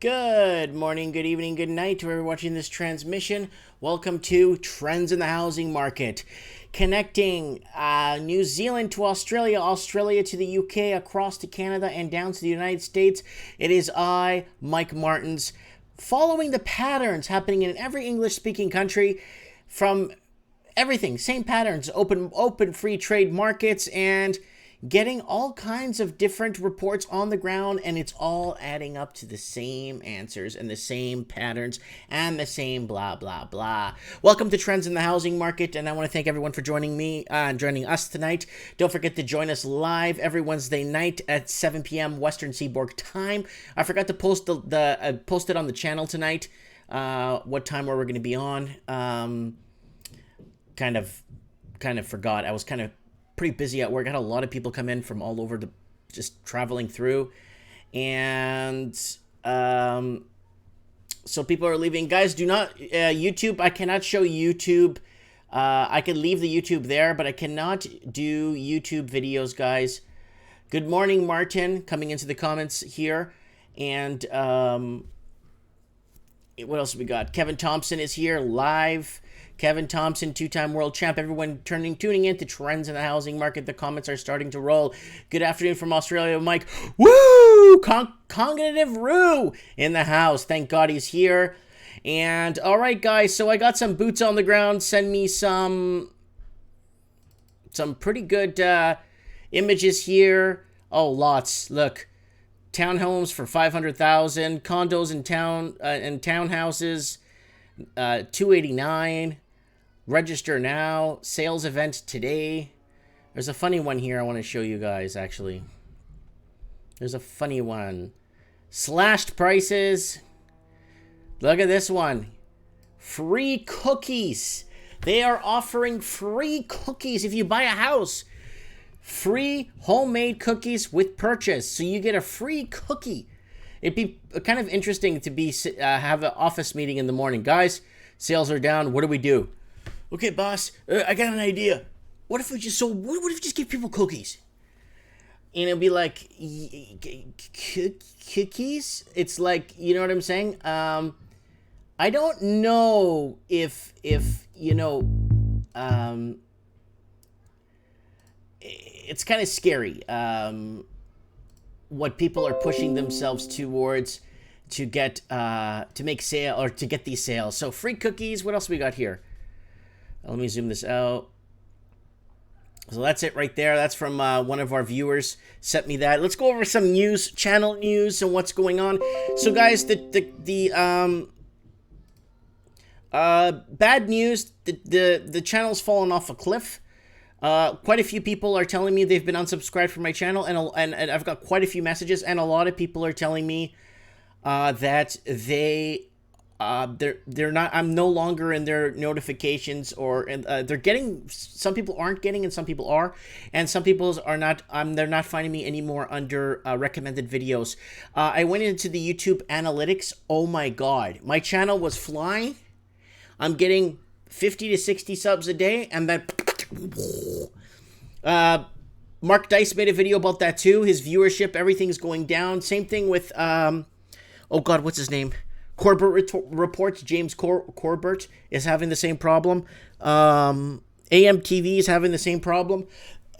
Good morning, good evening, good night to everyone watching this transmission. Welcome to Trends in the Housing Market. Connecting New Zealand to Australia, Australia to the UK, across to Canada, and down to the United States. It is I, Mike Martins, following the patterns happening in every English-speaking country from everything. Same patterns, open free trade markets, and getting all kinds of different reports on the ground, and it's all adding up to the same answers and the same patterns and the same blah, blah, blah. Welcome to Trends in the Housing Market, and I want to thank everyone for joining us tonight. Don't forget to join us live every Wednesday night at 7 p.m. Western Seaboard time. I forgot to post post it on the channel tonight, what time we're going to be on. Kind of forgot. I was kind of pretty busy at work. I had a lot of people come in from all over just traveling through, and so people are leaving. Guys, do not YouTube. I cannot show YouTube. I can leave the YouTube there, but I cannot do YouTube videos, guys. Good morning, Martin, coming into the comments here, and what else we got? Kevin Thompson is here live. Kevin Thompson, two-time world champ. Everyone tuning in to Trends in the Housing Market. The comments are starting to roll. Good afternoon from Australia, Mike. Woo! Cognitive Roo in the house. Thank God he's here. And all right, guys. So I got some boots on the ground. Send me some pretty good images here. Oh, lots. Look, townhomes for $500,000. Condos in town and townhouses, $289. Register now. Sales event today. There's a funny one here I want to show you guys, actually. There's a funny one. Slashed prices. Look at this one. Free cookies. They are offering free cookies if you buy a house. Free homemade cookies with purchase. So you get a free cookie. It'd be kind of interesting to have an office meeting in the morning. Guys, sales are down. What do we do? Okay, boss, I got an idea. What if we just give people cookies? And it'll be like, cookies? It's like, you know what I'm saying? I don't know if you know, it's kind of scary. What people are pushing themselves towards to get to make sale or to get these sales. So free cookies. What else we got here? Let me zoom this out. So that's it right there. That's from one of our viewers sent me that. Let's go over some news, channel news, and what's going on. So guys, the bad news. The channel's fallen off a cliff. Quite a few people are telling me they've been unsubscribed from my channel, and I've got quite a few messages, and a lot of people are telling me that they're not. I'm no longer in their notifications, or they're getting. Some people aren't getting, and some people are, and some people are not. They're not finding me anymore under recommended videos. I went into the YouTube analytics. Oh my God, my channel was flying. I'm getting 50 to 60 subs a day, and then Mark Dice made a video about that too. His viewership, everything's going down. Same thing with oh God, what's his name? Corbett reports. James Corbett is having the same problem. AMTV is having the same problem.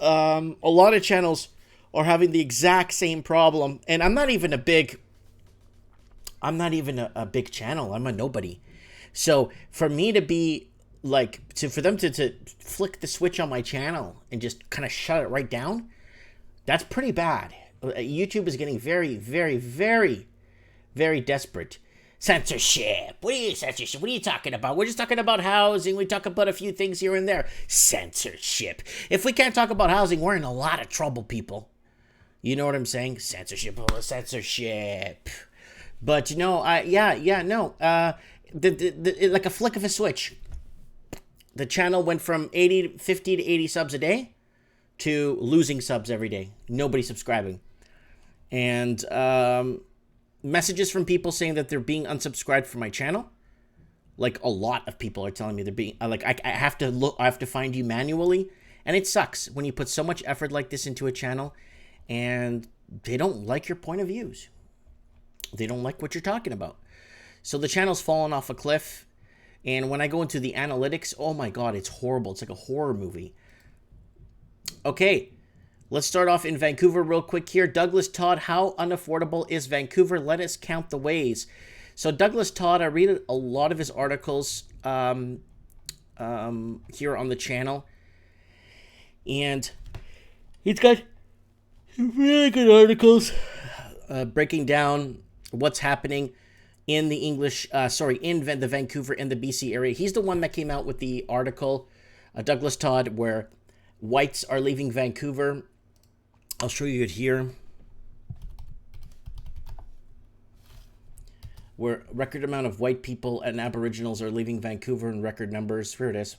A lot of channels are having the exact same problem, and I'm not even a big channel. I'm a nobody. So for me to be for them to flick the switch on my channel and just kind of shut it right down, that's pretty bad. YouTube is getting very, very, very, very desperate. Censorship. What are you talking about? We're just talking about housing. We talk about a few things here and there. Censorship. If we can't talk about housing, we're in a lot of trouble, people. You know what I'm saying? Censorship. Censorship. But no. Like a flick of a switch. The channel went from 50 to 80 subs a day to losing subs every day. Nobody subscribing. And messages from people saying that they're being unsubscribed from my channel. Like a lot of people are telling me they're being I have to find you manually, and it sucks when you put so much effort like this into a channel and they don't like your point of views. They don't like what you're talking about. So the channel's fallen off a cliff. And when I go into the analytics, oh my God, it's horrible. It's like a horror movie. Okay, let's start off in Vancouver real quick here. Douglas Todd, how unaffordable is Vancouver? Let us count the ways. So Douglas Todd, I read a lot of his articles here on the channel. And he's got really good articles breaking down what's happening in the the Vancouver and the BC area. He's the one that came out with the article, Douglas Todd, where whites are leaving Vancouver. I'll show you it here. Where record amount of white people and Aboriginals are leaving Vancouver in record numbers. Here it is.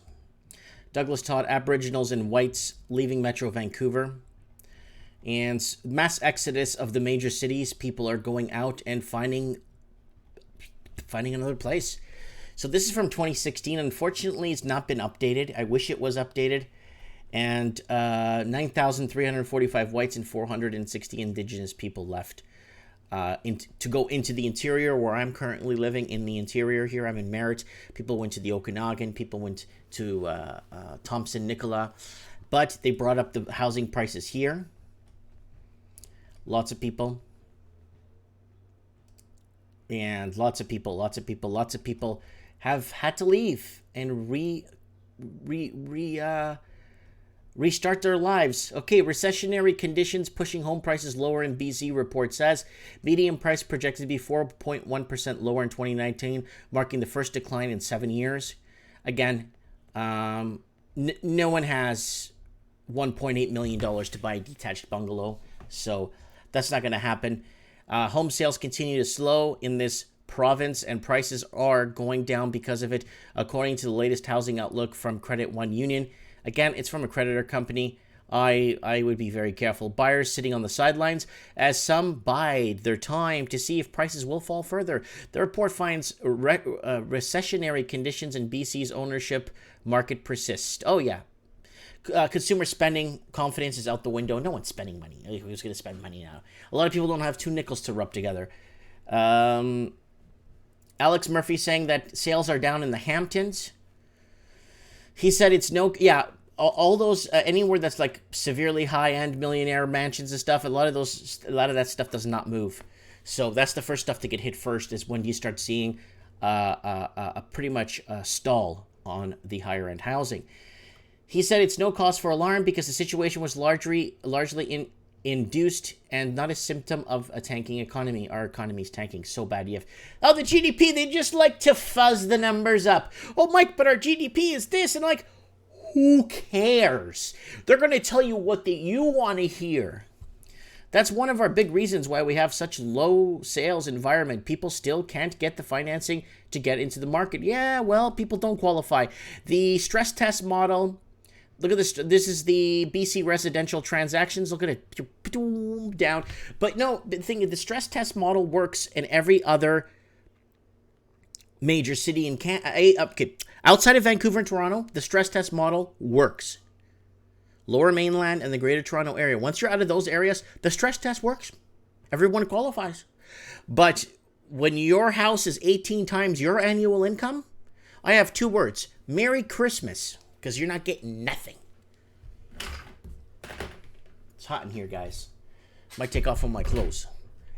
Douglas Todd, Aboriginals and whites leaving Metro Vancouver. And mass exodus of the major cities. People are going out and finding another place. So this is from 2016. Unfortunately, it's not been updated. I wish it was updated. And 9,345 whites and 460 Indigenous people left to go into the interior, where I'm currently living in the interior here. I'm in Merritt. People went to the Okanagan. People went to Thompson, Nicola. But they brought up the housing prices here. Lots of people. And lots of people have had to leave and restart their lives. Okay, recessionary conditions pushing home prices lower in BC, report says. Median price projected to be 4.1% lower in 2019, marking the first decline in 7 years. Again, no one has $1.8 million to buy a detached bungalow, so that's not going to happen. Home sales continue to slow in this province, and prices are going down because of it, according to the latest housing outlook from Credit One Union. Again, it's from a creditor company. I would be very careful. Buyers sitting on the sidelines as some bide their time to see if prices will fall further. The report finds recessionary conditions in BC's ownership market persist. Oh, yeah. Consumer spending confidence is out the window. No one's spending money. Who's going to spend money now? A lot of people don't have 2 nickels to rub together. Alex Murphy saying that sales are down in the Hamptons. He said it's no... Yeah, all those... anywhere that's like severely high-end millionaire mansions and stuff, a lot of that stuff does not move. So that's the first stuff to get hit first, is when you start seeing a pretty much stall on the higher-end housing. He said it's no cause for alarm because the situation was largely induced and not a symptom of a tanking economy. Our economy's tanking so bad. You have, the GDP, they just like to fuzz the numbers up. Oh, Mike, but our GDP is this. And like, who cares? They're going to tell you what you want to hear. That's one of our big reasons why we have such low sales environment. People still can't get the financing to get into the market. Yeah, well, people don't qualify. The stress test model... Look at this. This is the BC residential transactions. Look at it. Down. But no, the stress test model works in every other major city in Canada. Okay. Outside of Vancouver and Toronto, the stress test model works. Lower Mainland and the Greater Toronto area. Once you're out of those areas, the stress test works. Everyone qualifies. But when your house is 18 times your annual income, I have 2 words. Merry Christmas. Because you're not getting nothing. It's hot in here, guys. Might take off on my clothes.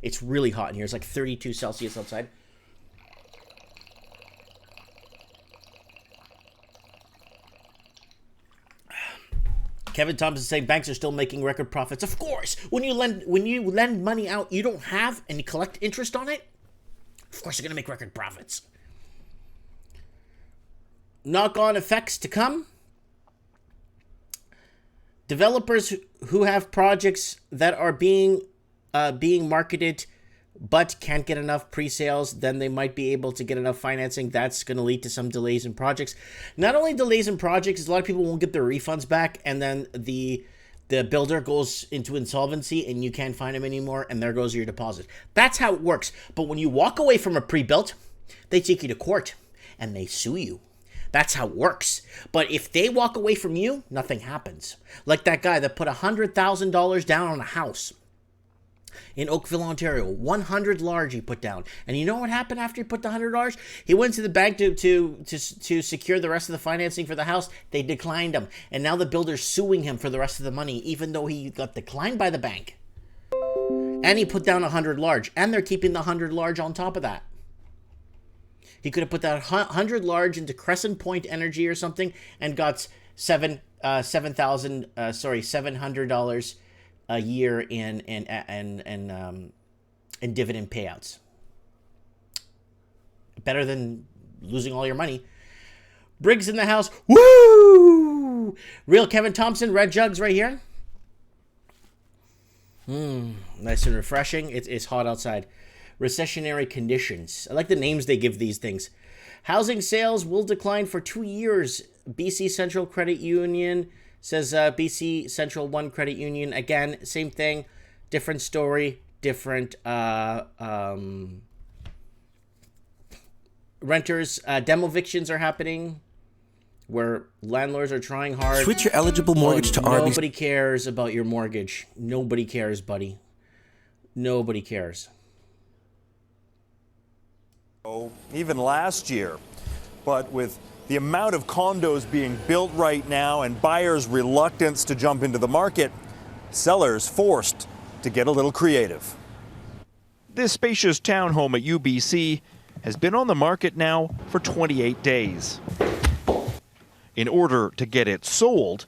It's really hot in here. It's like 32 Celsius outside. Kevin Thompson saying banks are still making record profits. Of course, when you lend money out you don't have and you collect interest on it, of course you're going to make record profits. Knock-on effects to come. Developers who have projects that are being marketed but can't get enough pre-sales, then they might be able to get enough financing. That's going to lead to some delays in projects. Not only delays in projects, a lot of people won't get their refunds back, and then the builder goes into insolvency and you can't find him anymore, and there goes your deposit. That's how it works. But when you walk away from a pre-built, they take you to court and they sue you. That's how it works. But if they walk away from you, nothing happens. Like that guy that put $100,000 down on a house. in Oakville, Ontario. 100 large he put down. And you know what happened after he put the 100 large? He went to the bank to secure the rest of the financing for the house. They declined him. And now the builder's suing him for the rest of the money, even though he got declined by the bank. And he put down 100 large. And they're keeping the 100 large on top of that. He could have put that 100 large into Crescent Point Energy or something and got $700 a year in dividend payouts. Better than losing all your money. Briggs in the house. Woo! Real Kevin Thompson, red jugs right here. Nice and refreshing. It's hot outside. Recessionary conditions. I like the names they give these things. Housing sales will decline for 2 years. BC Central Credit Union says BC Central One Credit Union. Again, same thing. Different story. Different renters. Demo evictions are happening where landlords are trying hard. Switch your eligible mortgage to RBC. Nobody cares about your mortgage. Nobody cares, buddy. Nobody cares. Even last year. But with the amount of condos being built right now and buyers' reluctance to jump into the market, sellers forced to get a little creative. This spacious townhome at UBC has been on the market now for 28 days. In order to get it sold,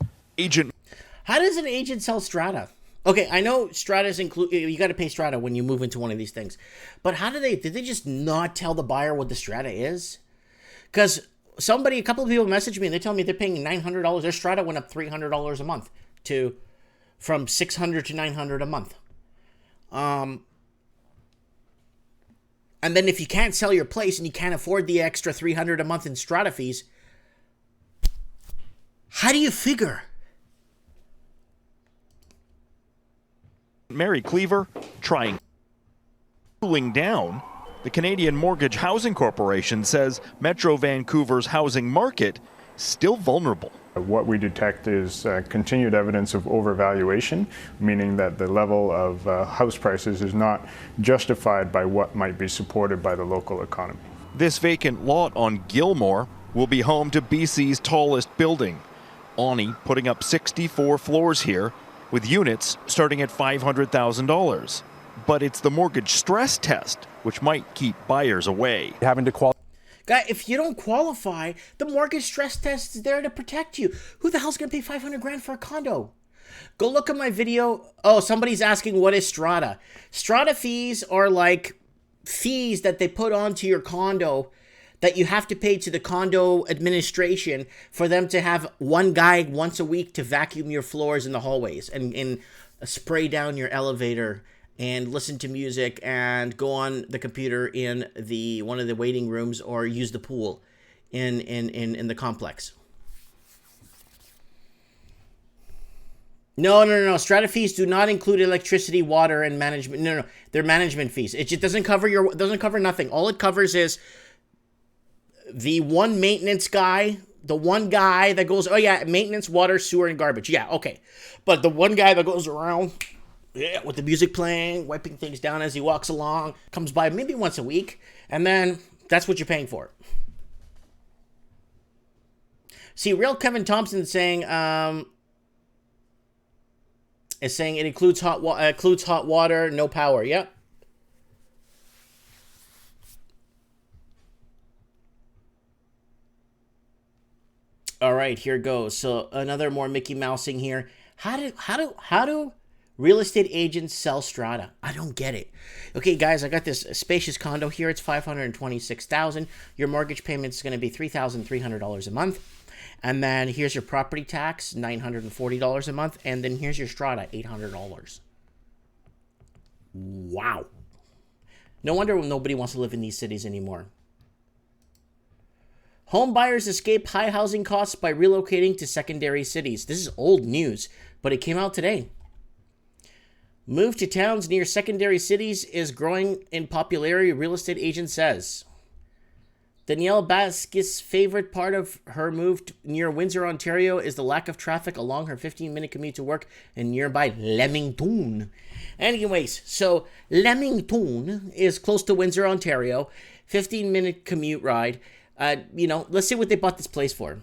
How does an agent sell strata? Okay, I know strata's include. You got to pay strata when you move into one of these things, but how did they just not tell the buyer what the strata is? Because a couple of people messaged me and they tell me they're paying $900. Their strata went up $300 a month from $600 to $900 a month. And then if you can't sell your place and you can't afford the extra $300 a month in strata fees, how do you figure? Mary Cleaver trying cooling down. The Canadian Mortgage Housing Corporation says Metro Vancouver's housing market still vulnerable. What we detect is continued evidence of overvaluation, meaning that the level of house prices is not justified by what might be supported by the local economy. This vacant lot on Gilmore will be home to BC's tallest building. Ani putting up 64 floors here, with units starting at $500,000. But it's the mortgage stress test which might keep buyers away. Having to qualify. Guy, if you don't qualify, the mortgage stress test is there to protect you. Who the hell's gonna pay $500,000 for a condo? Go look at my video. Oh, somebody's asking what is strata. Strata fees are like fees that they put onto your condo that you have to pay to the condo administration for them to have one guy once a week to vacuum your floors in the hallways and spray down your elevator and listen to music and go on the computer in one of the waiting rooms or use the pool in the complex. No. Strata fees do not include electricity, water, and management. No. They're management fees. It just doesn't cover nothing. All it covers is the one maintenance guy, the one guy that goes, oh yeah, maintenance, water, sewer, and garbage. Yeah, okay. But the one guy that goes around, with the music playing, wiping things down as he walks along, comes by maybe once a week, and then that's what you're paying for. See, real Kevin Thompson is saying it includes hot water, no power. Yep. All right, here goes. So another more Mickey Mousing here. How do real estate agents sell strata? I don't get it. Okay, guys, I got this spacious condo here. It's $526,000. Your mortgage payment is going to be $3,300 a month. And then here's your property tax, $940 a month. And then here's your strata, $800. Wow. No wonder nobody wants to live in these cities anymore. Home buyers escape high housing costs by relocating to secondary cities. This is old news, but it came out today. Move to towns near secondary cities is growing in popularity, real estate agent says. Danielle Basquis' favorite part of her move near Windsor, Ontario is the lack of traffic along her 15-minute commute to work in nearby Leamington. Anyways, so Leamington is close to Windsor, Ontario. 15-minute commute ride. Let's see what they bought this place for.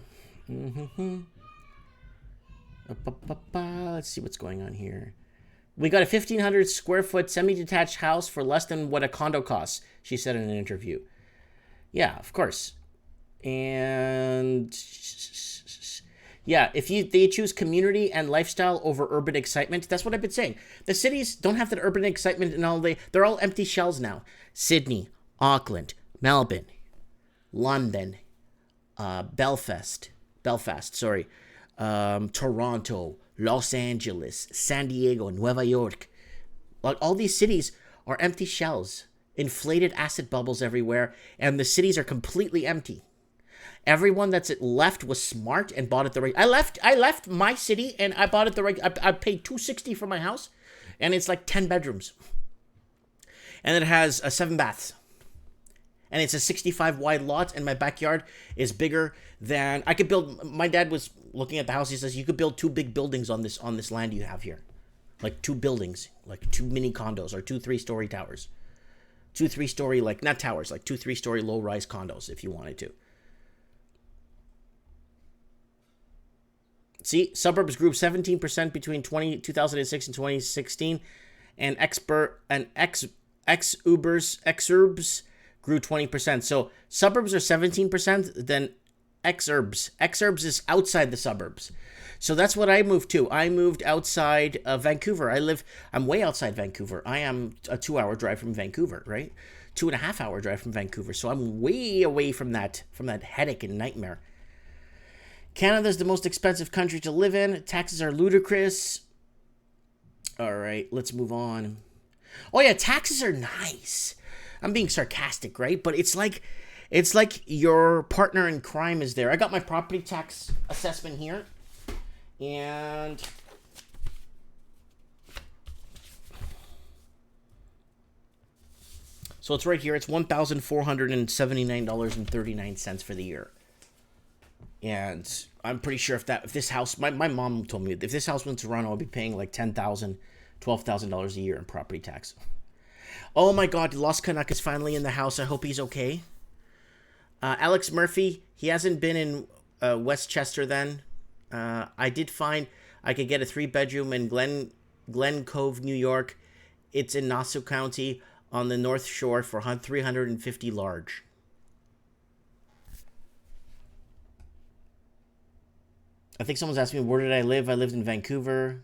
Let's see what's going on here. We got a 1,500 square foot semi-detached house for less than what a condo costs, she said in an interview. Yeah, of course. And yeah, if they choose community and lifestyle over urban excitement, that's what I've been saying. The cities don't have that urban excitement and all. They're all empty shells now. Sydney, Auckland, Melbourne, London, Belfast, Toronto, Los Angeles, San Diego, Nueva York. Like, all these cities are empty shells, inflated acid bubbles everywhere, and the cities are completely empty. Everyone that's left was smart and bought it the right. I left my city and I bought it the right. I paid $260 for my house, and it's like 10 bedrooms, and it has 7 baths. And it's a 65 wide lot, and my backyard is bigger than I could build. My dad was looking at the house. He says, you could build 2 big buildings on this land you have here. Like 2 buildings, like 2 mini condos or 2 3-story towers. 2 3-story, like, not towers, like 2 3-story low-rise condos if you wanted to. See, suburbs grew 17% between 2006 and 2016, and exurbs grew 20%. So suburbs are 17%, then exurbs is outside the suburbs. So that's what I moved to. I moved outside of Vancouver. I'm way outside Vancouver. I am a 2-hour drive from Vancouver, right? 2.5-hour drive from Vancouver. So I'm way away from that headache and nightmare. Canada's the most expensive country to live in. Taxes are ludicrous. All right, let's move on. Oh yeah, taxes are nice. I'm being sarcastic, right? But it's like your partner in crime is there. I got my property tax assessment here, and so it's right here. It's $1,479.39 for the year. And I'm pretty sure if this house, my mom told me, if this house went to Toronto, I'd be paying like $10,000, $12,000 a year in property tax. Oh my God, Lost Canuck is finally in the house. I hope he's okay. Alex Murphy, he hasn't been in Westchester then. I did find I could get a 3-bedroom in Glen Cove, New York. It's in Nassau County on the North Shore for $350 large. I think someone's asking me, where did I live? I lived in Vancouver.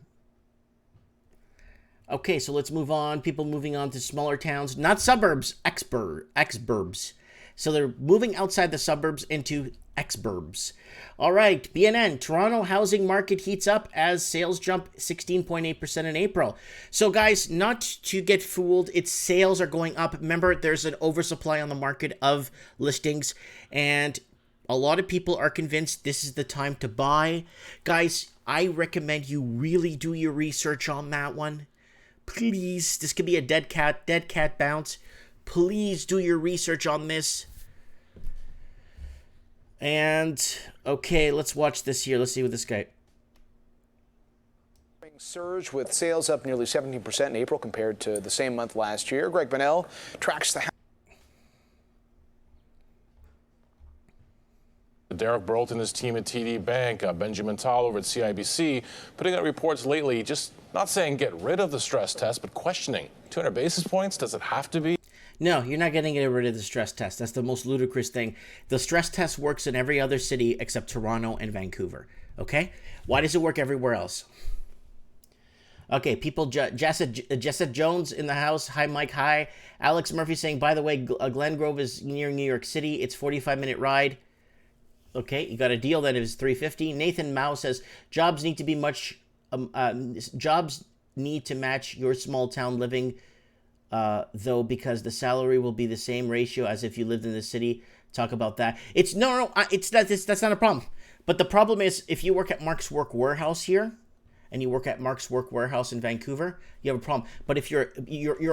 Okay, so let's move on. People moving on to smaller towns, not suburbs, exurbs. So they're moving outside the suburbs into exurbs. All right, BNN, Toronto housing market heats up as sales jump 16.8% in April. So guys, not to get fooled, its sales are going up. Remember, there's an oversupply on the market of listings, and a lot of people are convinced this is the time to buy. Guys, I recommend you really do your research on that one. Please, this could be a dead cat bounce. Please do your research on this. And, okay, let's watch this here. Let's see what this guy... Surge with sales up nearly 17% in April compared to the same month last year. Greg Bonnell tracks the... Derek Brolt and his team at TD Bank, Benjamin Tal over at CIBC, putting out reports lately, just not saying get rid of the stress test, but questioning 200 basis points. Does it have to be? No, you're not getting rid of the stress test. That's the most ludicrous thing. The stress test works in every other city except Toronto and Vancouver. Okay? Why does it work everywhere else? Okay, people, Jessica Jones in the house. Hi, Mike. Hi. Alex Murphy saying, by the way, Glen Grove is near New York City. It's 45-minute ride. Okay, you got a deal that is $350. Nathan Mao says jobs need to match your small town living, though, because the salary will be the same ratio as if you lived in the city. Talk about that. It's no, it's not. That's not a problem. But the problem is if you work at Mark's Work Warehouse here, and you work at Mark's Work Warehouse in Vancouver, you have a problem. But if you're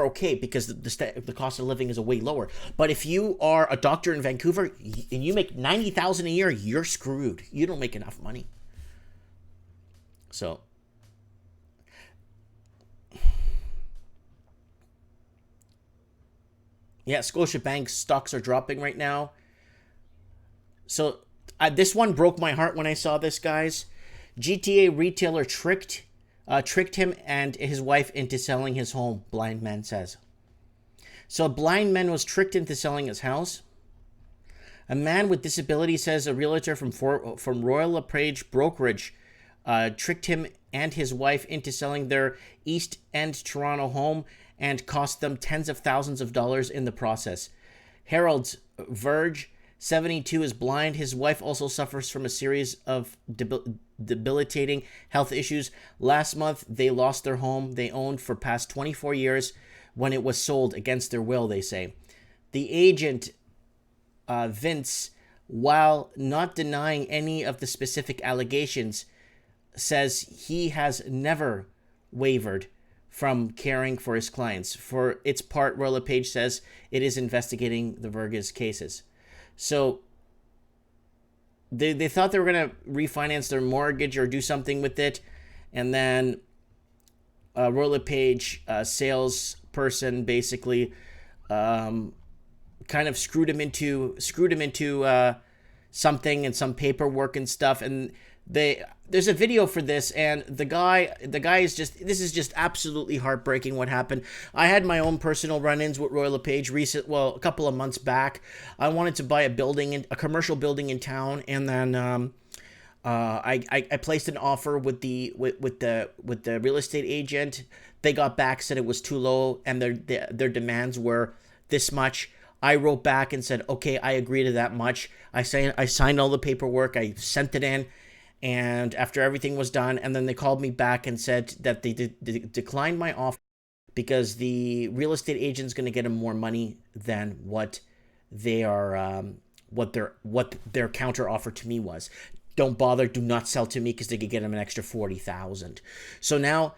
okay because the cost of living is way lower. But if you are a doctor in Vancouver and you make $90,000 a year, you're screwed. You don't make enough money. So yeah, Scotiabank stocks are dropping right now. So this one broke my heart when I saw this, guys. GTA retailer tricked him and his wife into selling his home, blind man says. So a blind man was tricked into selling his house. A man with disability says a realtor from Royal LePage Brokerage tricked him and his wife into selling their East End Toronto home and cost them tens of thousands of dollars in the process. Harold Verge, 72, is blind. His wife also suffers from a series of debilitating health issues. Last month, they lost their home they owned for past 24 years when it was sold against their will, they say. The agent, Vince, while not denying any of the specific allegations, says he has never wavered from caring for his clients. For its part, Royal LePage says it is investigating the Vergas cases. So they thought they were going to refinance their mortgage or do something with it. And then Royal LePage salesperson basically kind of screwed him into something and some paperwork and stuff. And there's a video for this, and the guy is just, this is just absolutely heartbreaking what happened. I had my own personal run-ins with Royal LePage a couple of months back. I wanted to buy a commercial building in town, and then I placed an offer with the real estate agent. They got back, said it was too low, and their demands were this much. I wrote back and said, okay, I agree to that much. I signed all the paperwork. I sent it in. And after everything was done, and then they called me back and said that they declined my offer because the real estate agent's going to get them more money than what they are, what their counter offer to me was. Don't bother, do not sell to me because they could get them an extra $40,000. So now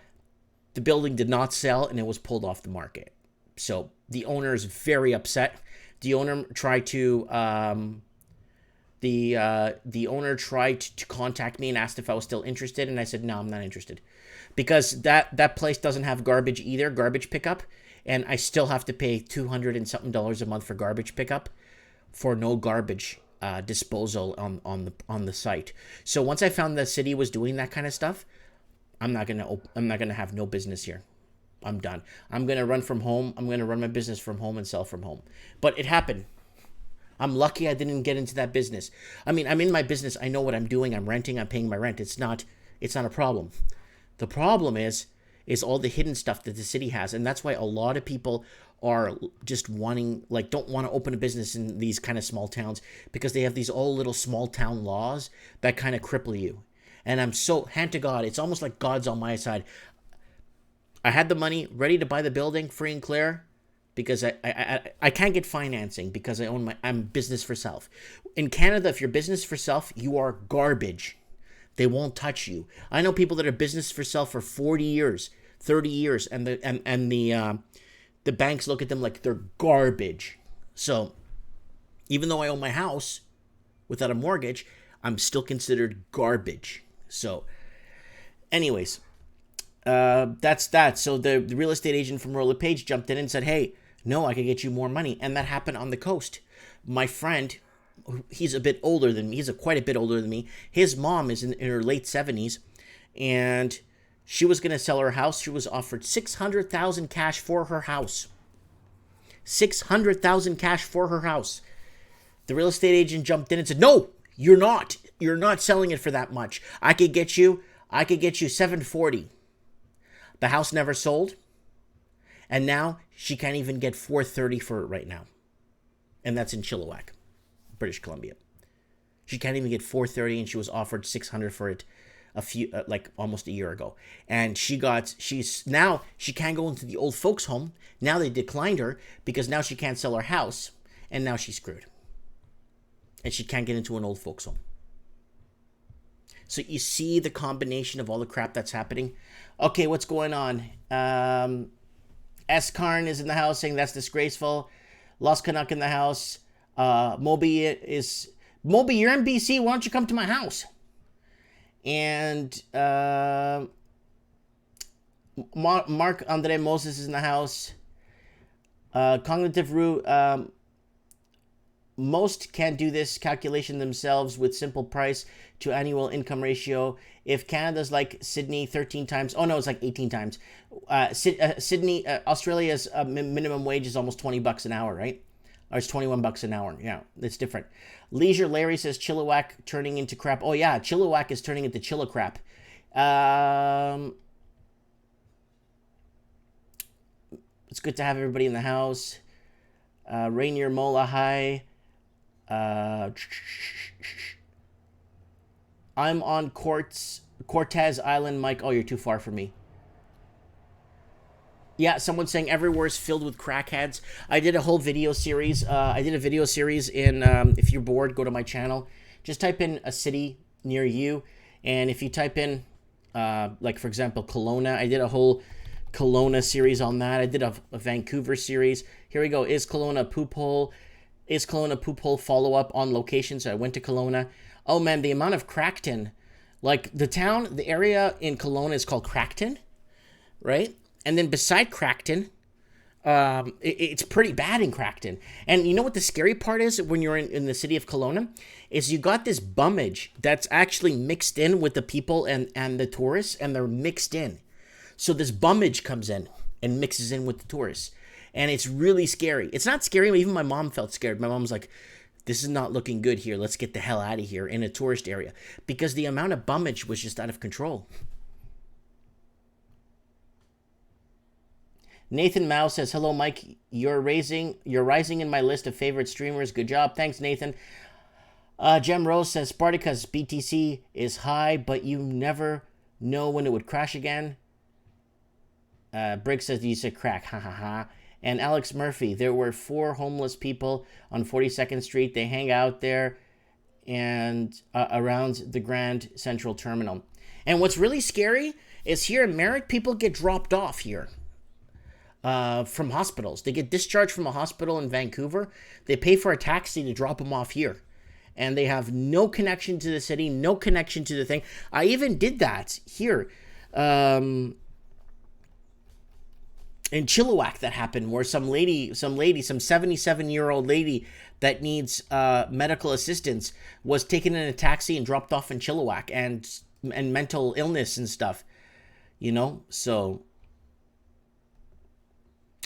the building did not sell and it was pulled off the market. So the owner is very upset. The owner tried to contact me and asked if I was still interested, and I said no, I'm not interested, because that place doesn't have garbage pickup, and I still have to pay $200 and something a month for garbage pickup for no garbage disposal on the site. So once I found the city was doing that kind of stuff, I'm not gonna have no business here. I'm done. I'm gonna run from home. I'm gonna run my business from home and sell from home. But it happened. I'm lucky I didn't get into that business. I mean, I'm in my business. I know what I'm doing. I'm renting. I'm paying my rent. It's not a problem. The problem is all the hidden stuff that the city has. And that's why a lot of people are just don't want to open a business in these kind of small towns, because they have these all little small town laws that kind of cripple you. And I'm so, hand to God, it's almost like God's on my side. I had the money ready to buy the building free and clear, because I can't get financing because I'm business for self. In Canada, if you're business for self, you are garbage. They won't touch you. I know people that are business for self for 40 years, 30 years, and the banks look at them like they're garbage. So even though I own my house without a mortgage, I'm still considered garbage. So anyways, that's that. So the real estate agent from Royal LePage jumped in and said, hey, no, I can get you more money. And that happened on the coast. My friend, he's a bit older than me. He's quite a bit older than me. His mom is in her late 70s, and she was going to sell her house. She was offered $600,000 cash for her house. $600,000 cash for her house. The real estate agent jumped in and said, no, you're not. You're not selling it for that much. I could get you $740,000. The house never sold. And now she can't even get $430,000 for it right now. And that's in Chilliwack, British Columbia. She can't even get $430,000, and she was offered $600,000 for it almost a year ago. And she can't go into the old folks' home. Now they declined her because now she can't sell her house, and now she's screwed. And she can't get into an old folks' home. So you see the combination of all the crap that's happening. Okay, what's going on? S. Karn is in the house saying that's disgraceful. Lost Canuck in the house. Moby, you're in BC. Why don't you come to my house? And Mark Andre Moses is in the house. Cognitive Root. Most can't do this calculation themselves with simple price to annual income ratio. If Canada's like Sydney 13 times, oh no, it's like 18 times. Sydney, Australia's minimum wage is almost $20 an hour, right? Or it's $21 an hour. Yeah, it's different. Leisure Larry says Chilliwack turning into crap. Oh yeah, Chilliwack is turning into Chillicrap. It's good to have everybody in the house. Rainier Mola, hi. I'm on Cortez Island, Mike. Oh, you're too far for me. Yeah, someone's saying everywhere is filled with crackheads. I did a whole video series. In, if you're bored, go to my channel. Just type in a city near you. And if you type in, like, for example, Kelowna, I did a whole Kelowna series on that. I did a Vancouver series. Here we go. Is Kelowna a poop hole? Is Kelowna a poop hole? Follow-up on location. So I went to Kelowna. Oh, man, the amount of Crackton. Like, the area in Kelowna is called Crackton, right? And then beside Crackton, it's pretty bad in Crackton. And you know what the scary part is when you're in the city of Kelowna? Is you got this bummage that's actually mixed in with the people and the tourists, and they're mixed in. So this bummage comes in and mixes in with the tourists. And it's really scary. It's not scary. Even my mom felt scared. My mom's like, this is not looking good here. Let's get the hell out of here in a tourist area. Because the amount of bummage was just out of control. Nathan Mao says, hello, Mike. You're rising in my list of favorite streamers. Good job. Thanks, Nathan. Jem Rose says, Spartacus BTC is high, but you never know when it would crash again. Briggs says, you said crack. Ha ha ha. And Alex Murphy, there were 4 homeless people on 42nd Street. They hang out there and around the Grand Central Terminal. And what's really scary is here in Merrick, people get dropped off here from hospitals. They get discharged from a hospital in Vancouver. They pay for a taxi to drop them off here. And they have no connection to the city, no connection to the thing. I even did that here. In Chilliwack, that happened, where some 77-year-old lady that needs medical assistance was taken in a taxi and dropped off in Chilliwack, and mental illness and stuff, you know. So,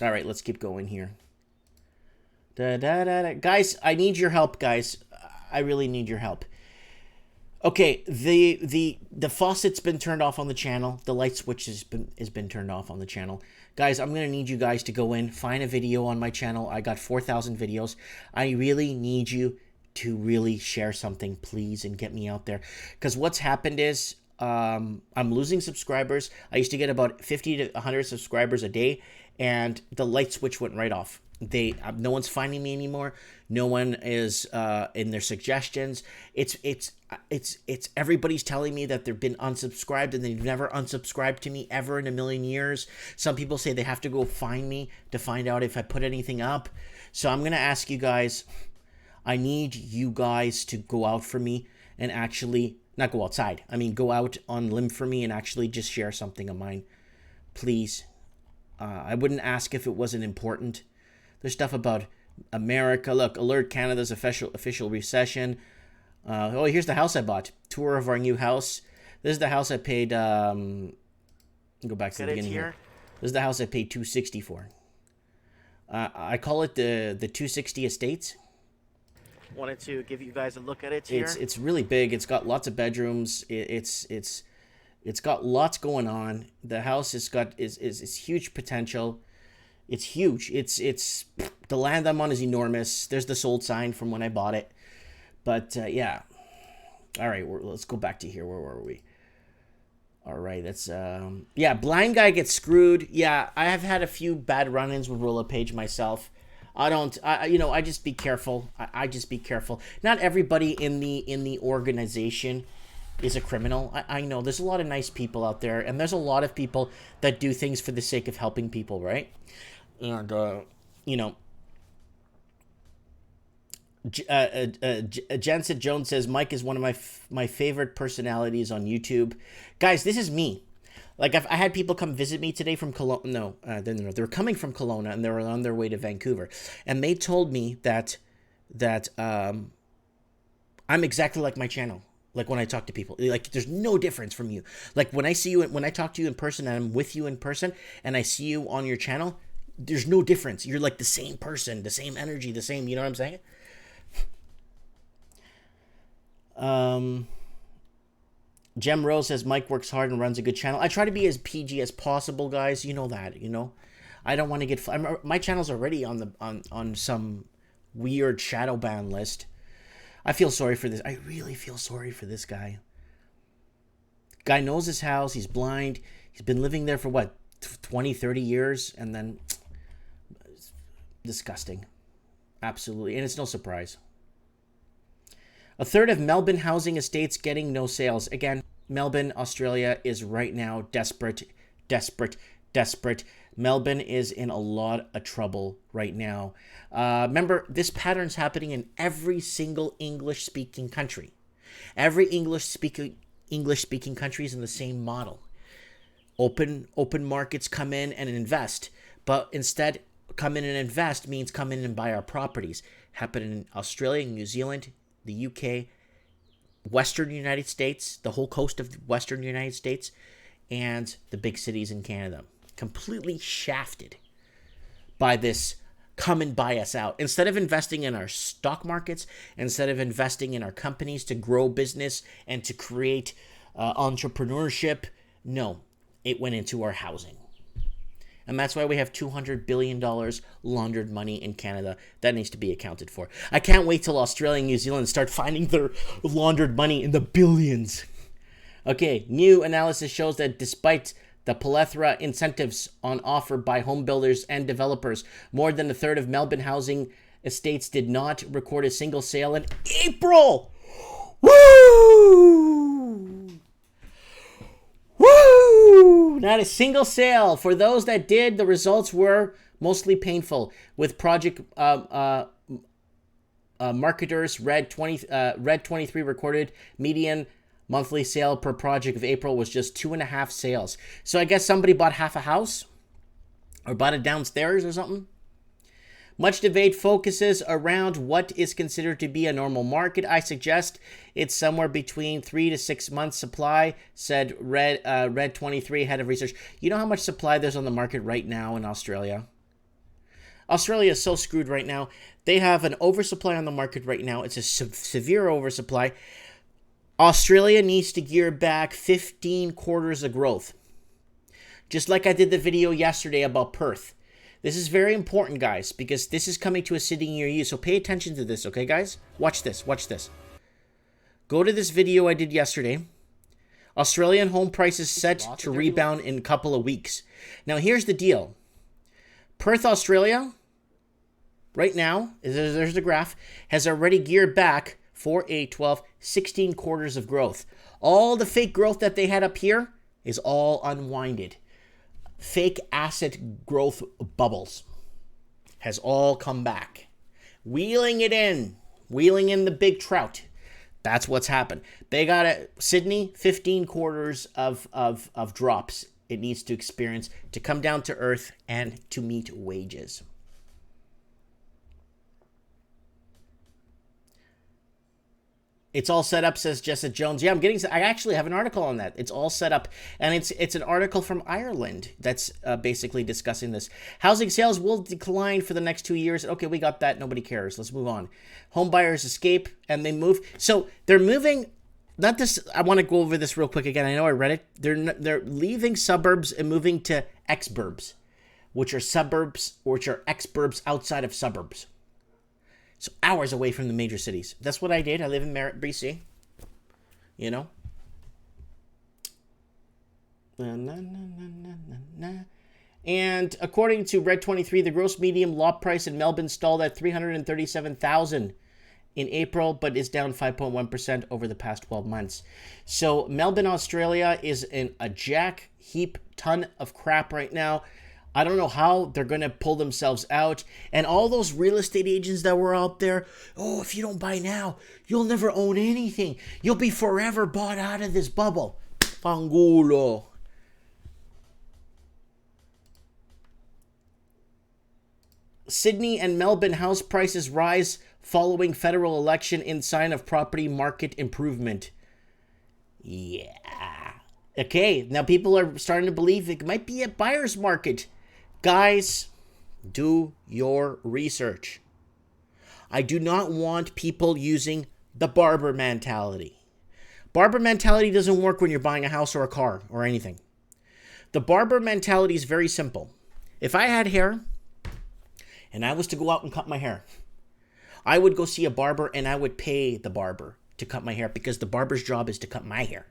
all right, let's keep going here. Guys, I need your help, guys. I really need your help. Okay, the faucet's been turned off on the channel. The light switch has been turned off on the channel. Guys, I'm going to need you guys to go in, find a video on my channel. I got 4,000 videos. I really need you to really share something, please, and get me out there. Because what's happened is I'm losing subscribers. I used to get about 50 to 100 subscribers a day, and the light switch went right off. No one's finding me anymore. No one is in their suggestions. It's everybody's telling me that they've been unsubscribed and they've never unsubscribed to me ever in a million years. Some people say they have to go find me to find out if I put anything up. So I'm gonna ask you guys. I need you guys to go out for me and actually not go outside. I mean, go out on limb for me and actually just share something of mine, please. I wouldn't ask if it wasn't important. There's stuff about America. Look, alert Canada's official recession. Oh, here's the house I bought. Tour of our new house. This is the house I paid. Go back to the beginning here. This is the house I paid $260 for. I call it the 260 Estates. Wanted to give you guys a look at it here. It's really big. It's got lots of bedrooms. It's got lots going on. The house is huge potential. It's huge. It's the land I'm on is enormous. There's the sold sign from when I bought it. But yeah. All right, let's go back to here. Where were we? All right, that's yeah, blind guy gets screwed. Yeah, I have had a few bad run-ins with Relocation myself. I just be careful. I just be careful. Not everybody in the organization is a criminal. I know there's a lot of nice people out there, and there's a lot of people that do things for the sake of helping people, right? And, you know, Jensen Jones says, Mike is one of my favorite personalities on YouTube. Guys, this is me. Like, I had people come visit me today from Kelowna. No, they were coming from Kelowna, and they were on their way to Vancouver. And they told me that I'm exactly like my channel. Like, when I talk to people, like, there's no difference from you. Like, when I see you, when I talk to you in person, and I'm with you in person, and I see you on your channel, there's no difference. You're like the same person, the same energy, the same, you know what I'm saying? Jem Rose says Mike works hard and runs a good channel. I try to be as PG as possible, guys. You know that, you know. I don't want to get my channel's already on some weird shadow ban list. I feel sorry for this. I really feel sorry for this guy. Guy knows his house. He's blind. He's been living there for what, 20, 30 years, and then it's disgusting. Absolutely, and it's no surprise. A third of Melbourne housing estates getting no sales. Again, Melbourne, Australia is right now desperate. Melbourne is in a lot of trouble right now. Remember, this pattern's happening in every single English-speaking country. Every English-speaking country is in the same model. Open markets come in and invest, but instead, come in and invest means come in and buy our properties. Happen in Australia, New Zealand, the UK, Western United States, the whole coast of the Western United States, and the big cities in Canada. Completely shafted by this come and buy us out. Instead of investing in our stock markets, instead of investing in our companies to grow business and to create entrepreneurship, no, it went into our housing. And that's why we have $200 billion laundered money in Canada that needs to be accounted for. I can't wait till Australia and New Zealand start finding their laundered money in the billions. Okay, new analysis shows that despite the plethora incentives on offer by home builders and developers, more than a third of Melbourne housing estates did not record a single sale in April. Woo! Woo! Not a single sale. For those that did, the results were mostly painful. With project marketers, Red 23 recorded median monthly sale per project of April was just 2.5 sales. So I guess somebody bought half a house or bought it downstairs or something. Much debate focuses around what is considered to be a normal market. I suggest it's somewhere between 3 to 6 months supply, said Red 23, head of research. You know how much supply there's on the market right now in Australia? Australia is so screwed right now. They have an oversupply on the market right now. It's a severe oversupply. Australia needs to gear back 15 quarters of growth. Just like I did the video yesterday about Perth. This is very important, guys, because this is coming to a city near you. So pay attention to this, okay, guys? Watch this. Watch this. Go to this video I did yesterday. Australian home prices set to rebound in a couple of weeks. Now, here's the deal. Perth, Australia, right now, there's the graph, has already geared back 4, 8, 12, 16 quarters of growth. All the fake growth that they had up here is all unwinded. Fake asset growth bubbles has all come back. Wheeling in the big trout. That's what's happened. They got Sydney, 15 quarters of drops it needs to experience to come down to earth and to meet wages. It's all set up, says Jessica Jones. Yeah, I actually have an article on that. It's all set up. And it's an article from Ireland that's basically discussing this. Housing sales will decline for the next 2 years. Okay, we got that. Nobody cares. Let's move on. Home buyers escape and they move. So they're moving. Not this. I want to go over this real quick again. I know I read it. They're leaving suburbs and moving to exurbs, which are suburbs, which are exurbs outside of suburbs. So hours away from the major cities. That's what I did. I live in Merritt, BC. You know? And according to Red 23, the gross median lot price in Melbourne stalled at $337,000 in April, but is down 5.1% over the past 12 months. So Melbourne, Australia is in a jack heap ton of crap right now. I don't know how they're going to pull themselves out. And all those real estate agents that were out there, oh, if you don't buy now, you'll never own anything. You'll be forever bought out of this bubble. Fangulo. Sydney and Melbourne house prices rise following federal election in sign of property market improvement. Yeah. Okay, now people are starting to believe it might be a buyer's market. Guys, do your research. I do not want people using the barber mentality. Barber mentality doesn't work when you're buying a house or a car or anything. The barber mentality is very simple. If I had hair and I was to go out and cut my hair, I would go see a barber and I would pay the barber to cut my hair because the barber's job is to cut my hair.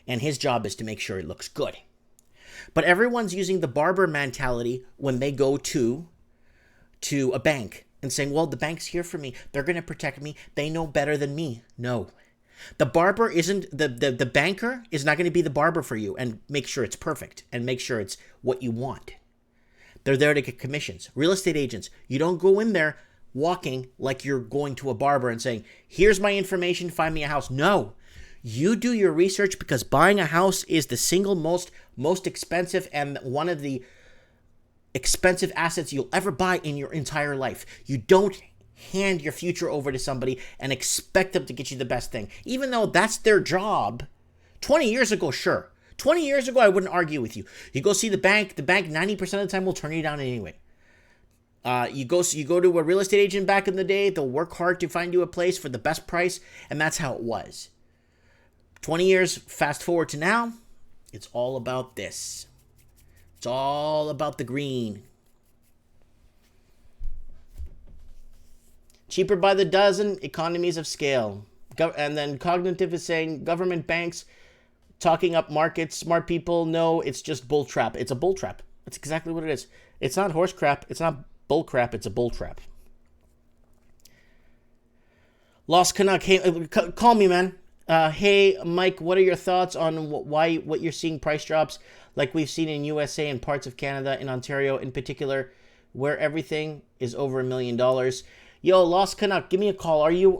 And his job is to make sure it looks good. But everyone's using the barber mentality when they go to a bank and saying, well, the bank's here for me. They're going to protect me. They know better than me. No. The barber isn't, the banker is not going to be the barber for you and make sure it's perfect and make sure it's what you want. They're there to get commissions. Real estate agents, you don't go in there walking like you're going to a barber and saying, here's my information, find me a house. No. You do your research because buying a house is the single most expensive and one of the expensive assets you'll ever buy in your entire life. You don't hand your future over to somebody and expect them to get you the best thing. Even though that's their job. 20 years ago, sure. 20 years ago, I wouldn't argue with you. You go see the bank 90% of the time will turn you down anyway. You go to a real estate agent back in the day, they'll work hard to find you a place for the best price, and that's how it was. 20 years, fast forward to now, it's all about this. It's all about the green. Cheaper by the dozen, economies of scale. And then Cognitive is saying government banks talking up markets. Smart people know it's just bull trap. It's a bull trap. That's exactly what it is. It's not horse crap. It's not bull crap. It's a bull trap. Lost Canuck. Hey, call me, man. Hey, Mike, what are your thoughts on what you're seeing price drops like we've seen in USA and parts of Canada, in Ontario in particular, where everything is over $1 million? Yo, Lost Canuck, give me a call. Are you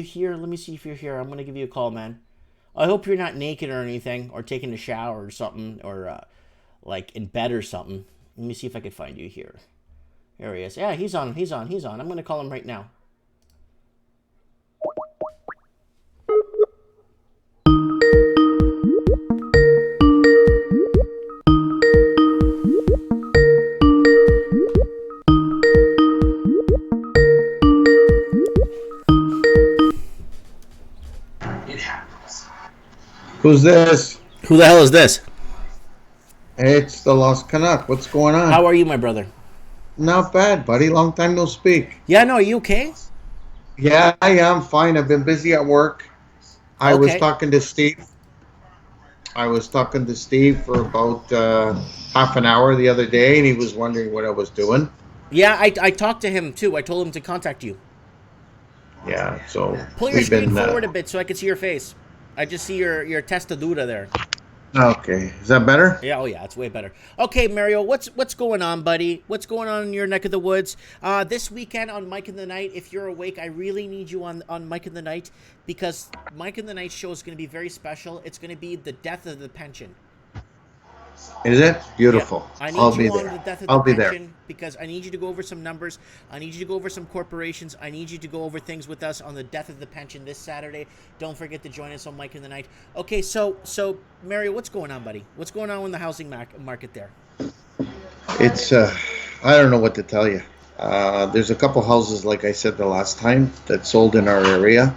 here? Let me see if you're here. I'm gonna give you a call, man. I hope you're not naked or anything, or taking a shower or something, or like in bed or something. Let me see if I can find you here. Here he is. Yeah, he's on. I'm gonna call him right now. Who's this? Who the hell is this? It's the Lost Canuck. What's going on? How are you, my brother? Not bad, buddy. Long time no speak. Yeah, no, are you okay? Yeah, I'm fine. I've been busy at work. I was talking to Steve. For about half an hour the other day, and he was wondering what I was doing. Yeah, I talked to him too. I told him to contact you. Yeah, so pull your screen forward a bit so I can see your face. I just see your testadura there. Okay, is that better? Yeah, oh yeah, it's way better. Okay, Mario, what's going on, buddy? What's going on in your neck of the woods? This weekend on Mike in the Night, if you're awake, I really need you on Mike in the Night, because Mike in the Night show is going to be very special. It's going to be the death of the pension. Is it? Beautiful. Yeah. I'll be there. I'll be there. Because I need you to go over some numbers. I need you to go over some corporations. I need you to go over things with us on the death of the pension this Saturday. Don't forget to join us on Mike in the Night. Okay, so Mario, what's going on, buddy? What's going on in the housing market there? It's I don't know what to tell you. There's a couple houses, like I said the last time, that sold in our area.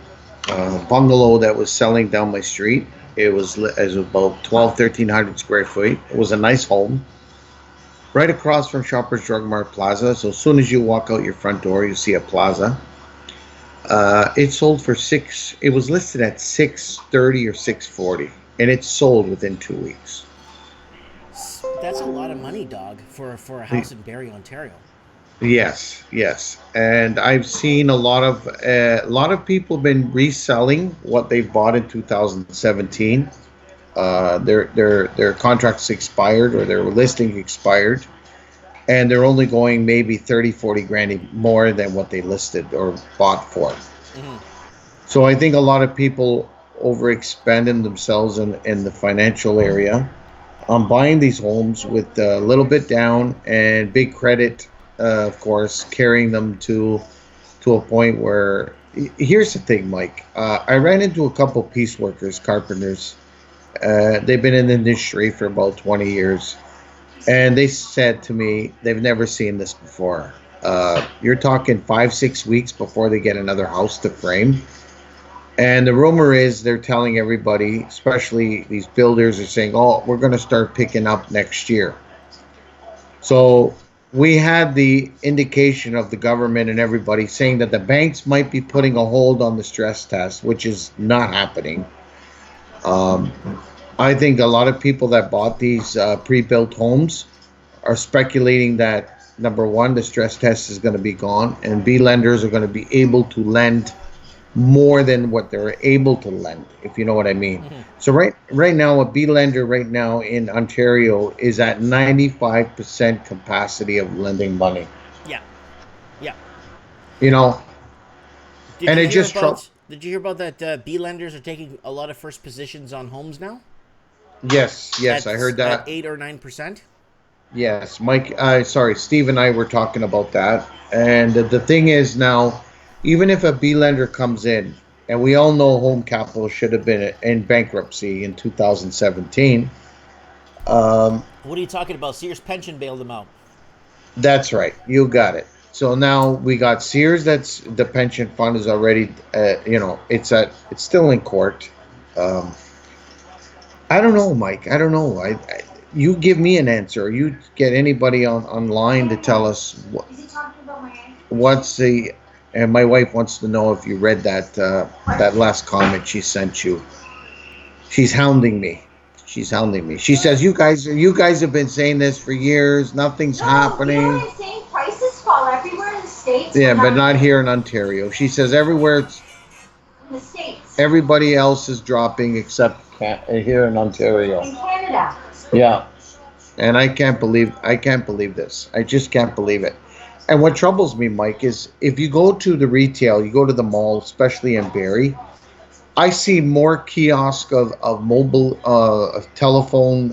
Bungalow that was selling down my street. It was about 1,300 square feet. It was a nice home, right across from Shoppers Drug Mart Plaza. So as soon as you walk out your front door, you see a plaza. It sold for it was listed at $630 or $640, and it sold within 2 weeks. That's a lot of money, dog, for a house in Barrie, Ontario. Yes, yes, and I've seen a lot of people been reselling what they bought in 2017. Their contracts expired or their listing expired, and they're only going maybe 30, 40 grand more than what they listed or bought for. So I think a lot of people overexpending themselves in the financial area on buying these homes with a little bit down and big credit, of course, carrying them to a point where here's the thing, Mike. I ran into a couple piece workers, carpenters. They've been in the industry for about 20 years, and they said to me they've never seen this before. You're talking 5, 6 weeks before they get another house to frame. And the rumor is they're telling everybody, especially these builders, are saying, "Oh, we're going to start picking up next year." So we had the indication of the government and everybody saying that the banks might be putting a hold on the stress test, which is not happening. Um, I think a lot of people that bought these pre-built homes are speculating that number one, the stress test is going to be gone, and B lenders are going to be able to lend more than what they're able to lend, if you know what I mean. So right now, a B lender right now in Ontario is at 95% capacity of lending money. Yeah, yeah. You know, Did and you it hear just about? Did you hear about that? B lenders are taking a lot of first positions on homes now. yes, I heard At that. 8 or 9%. Yes, Mike. Sorry, Steve and I were talking about that. And the thing is now, even if a B lender comes in, and we all know Home Capital should have been in bankruptcy in 2017. What are you talking about? Sears Pension bailed them out. That's right. You got it. So now we got Sears. That's the pension fund is already, it's still in court. Um, I don't know, Mike. I don't know. You give me an answer. You get anybody online to tell us what's the. And my wife wants to know if you read that last comment she sent you. She's hounding me. She's hounding me. She says you guys have been saying this for years. Nothing's happening. You know what I'm saying? Prices fall everywhere in the States. Yeah, but not here in Ontario. She says everywhere In the States. everybody else is dropping except here in Ontario. In Canada. Yeah. And I can't believe this. I just can't believe it. And what troubles me, Mike, is if you go to the retail, you go to the mall, especially in Barrie, I see more kiosk of mobile telephone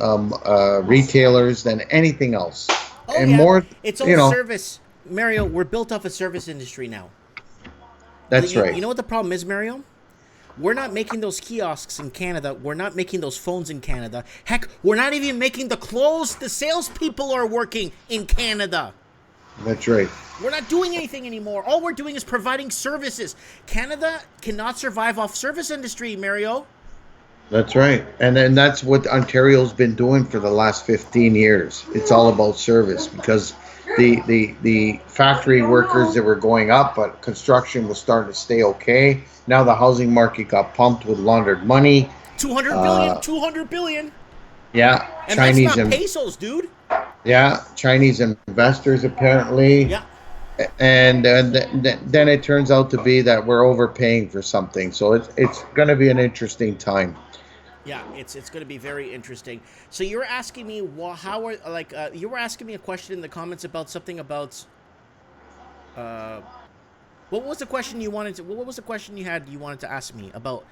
retailers than anything else. Oh And yeah, more, it's all you know, service. Mario, we're built off a service industry now. that's You right. know what the problem is, Mario? We're not making those kiosks in Canada. We're not making those phones in Canada. Heck, we're not even making the clothes the salespeople are working in Canada. That's right. We're not doing anything anymore. All we're doing is providing services. Canada cannot survive off service industry, Mario. That's right. And then that's what Ontario's been doing for the last 15 years. It's all about service because the factory workers that were going up, but construction was starting to stay okay. Now the housing market got pumped with laundered money. 200 billion, 200 billion. Yeah, And Chinese that's not and pesos, dude. yeah, Chinese investors apparently. Yeah. And then it turns out to be that we're overpaying for something. So it's going to be an interesting time. Yeah, it's going to be very interesting. So you were asking me you were asking me a question in the comments about something about what was the question you wanted to what was the question you wanted to ask me about?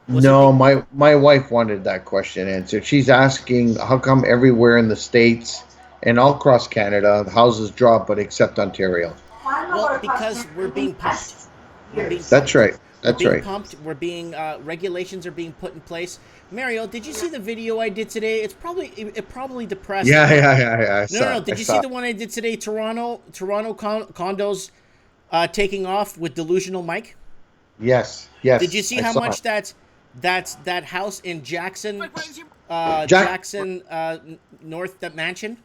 No, my wife wanted that question answered. She's asking how come everywhere in the States and all across Canada the houses drop, but except Ontario. Well, because we're being pumped. That's right. That's we're being right. pumped. We're being regulations are being put in place. Mario, did you see the video I did today? It probably depressed. Yeah. I saw No. it. Did you see the one I did today? Toronto condos taking off with delusional Mike. Yes. Did you see I how saw much it. that house in Jackson, Jackson North, that mansion?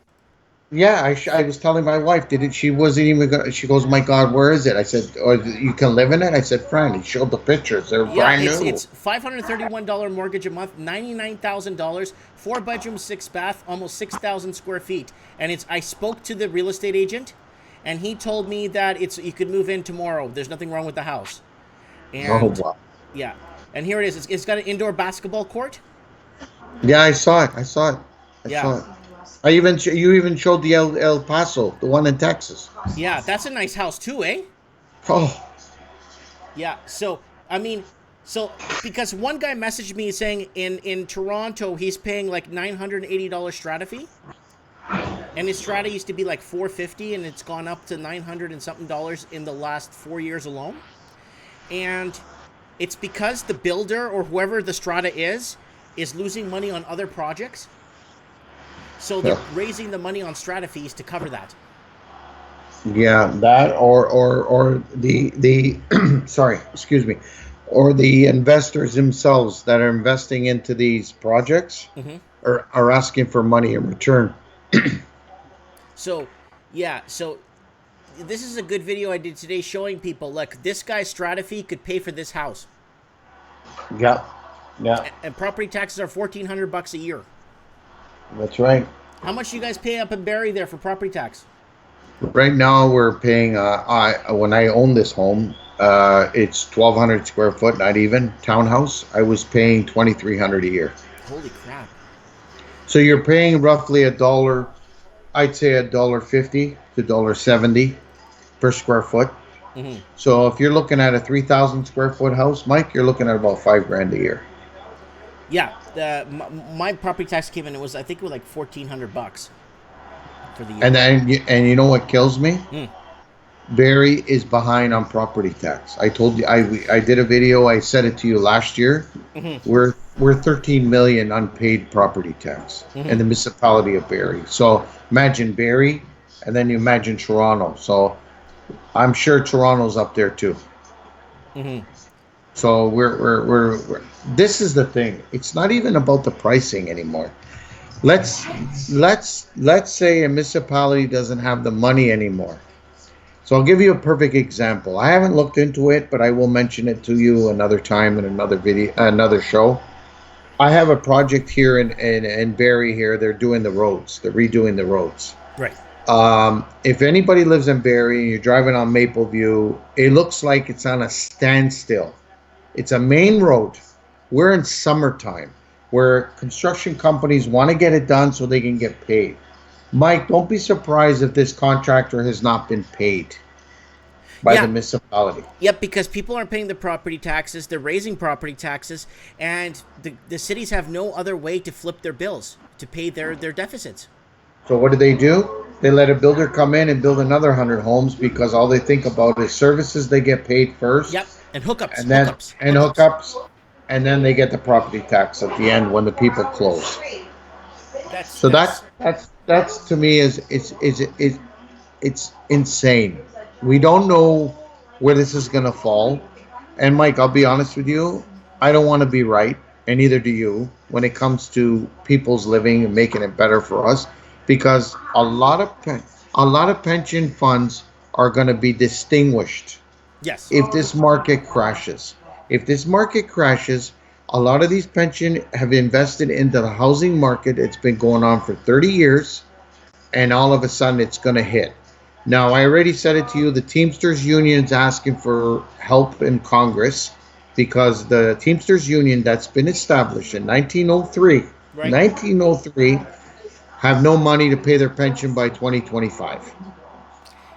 Yeah, I was telling my wife, she wasn't even gonna, she goes, "My God, where is it?" I said, "Oh, you can live in it?" I said, "Friend," he showed the pictures. They're brand new. It's $531 mortgage a month, $99,000, 4 bedrooms, 6 bath, almost 6,000 square feet. And I spoke to the real estate agent, and he told me that you could move in tomorrow. There's nothing wrong with the house. And Oh, wow. yeah, and here it is. It's got an indoor basketball court. Yeah, I saw it. I saw Yeah. it. You even showed the El Paso, the one in Texas. Yeah, that's a nice house too, eh? Oh, Yeah. So I mean, because one guy messaged me saying in Toronto he's paying like $980 strata fee, and his strata used to be like $450, and it's gone up to $900 and something in the last 4 years alone. And it's because the builder or whoever the strata is losing money on other projects. So they're raising the money on strata fees to cover that. yeah, that or the sorry, excuse me, or the investors themselves that are investing into these projects are asking for money in return. So, yeah, so this is a good video I did today showing people, like, this guy's strata fee could pay for this house. Yeah, yeah, And property taxes are $1,400 a year. that's right. How much do you guys pay up in Barrie there for property tax? Right now we're paying. When I owned this home, it's 1,200 square foot, not even townhouse. I was paying 2,300 a year. Holy crap. So you're paying roughly $1. I'd say $1.50 to $1.70 per square foot. So if you're looking at a 3,000 square foot house, Mike, you're looking at about $5,000 a year. Yeah, my property tax came in, I think it was like $1,400 for the year. And you know what kills me? Barrie is behind on property tax. I told you, I did a video. I said it to you last year. We're 13 million unpaid property tax in the municipality of Barrie. So imagine Barrie, and then you imagine Toronto. So I'm sure Toronto's up there too. So we're this is the thing. It's not even about the pricing anymore. Let's say a municipality doesn't have the money anymore. So I'll give you a perfect example. I haven't looked into it, but I will mention it to you another time in another video, another show. I have a project here in Barrie here. They're doing the roads. They're redoing the roads. Right. If anybody lives in Barrie and you're driving on Mapleview, it looks like it's on a standstill. It's a main road. We're in summertime where construction companies want to get it done so they can get paid. Mike, don't be surprised if this contractor has not been paid by the municipality. Yep, because people aren't paying the property taxes. They're raising property taxes, and the cities have no other way to flip their bills to pay their deficits. So what do? They let a builder come in and build another 100 homes because all they think about is services they get paid first. Yep, and hookups. And then hookups, and then they get the property tax at the end when the people close. That's to me is it's insane. We don't know where this is gonna fall. And Mike, I'll be honest with you, I don't want to be right, and neither do you, when it comes to people's living and making it better for us, because a lot of pension funds are going to be distinguished. Yes. If this market crashes. If this market crashes, a lot of these pension have invested into the housing market. It's been going on for 30 years, and all of a sudden it's going to hit. Now, I already said it to you, the Teamsters Union is asking for help in Congress because the Teamsters Union that's been established in 1903, have no money to pay their pension by 2025.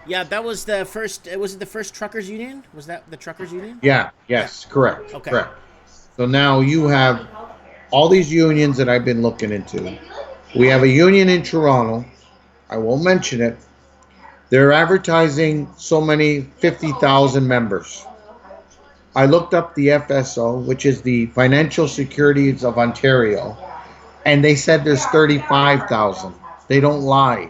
Yeah, that was the first. Was it the first truckers union? Was that the truckers union? Yeah. Yes. Yeah. Correct. Okay. Correct. So now you have all these unions that I've been looking into. We have a union in Toronto. I won't mention it. They're advertising so many 50,000 members. I looked up the FSO, which is the Financial Securities of Ontario, and they said there's 35,000. They don't lie.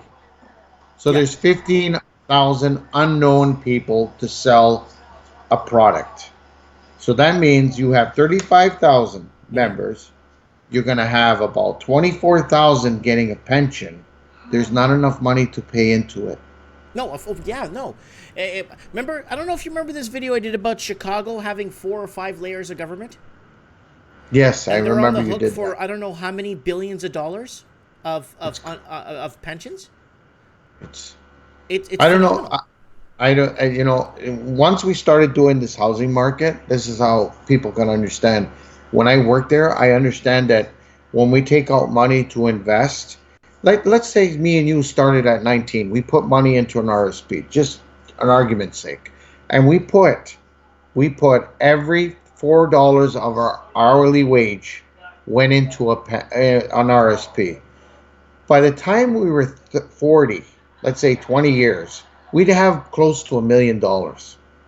So there's 15,000 unknown people to sell a product. So that means you have 35,000 members. You're going to have about 24,000 getting a pension. There's not enough money to pay into it. No, no. Remember, I don't know if you remember this video I did about Chicago having 4 or 5 layers of government. Yes, I remember you did. They're on the hook for I don't know how many billions of dollars of pensions. It's I don't know. phenomenal. I don't, once we started doing this housing market, this is how people can understand. When I work there, I understand that when we take out money to invest, like let's say me and you started at 19, we put money into an RSP, just an argument's sake, and we put every $4 of our hourly wage went into an RSP. By the time we were 40, let's say 20 years, we'd have close to $1 million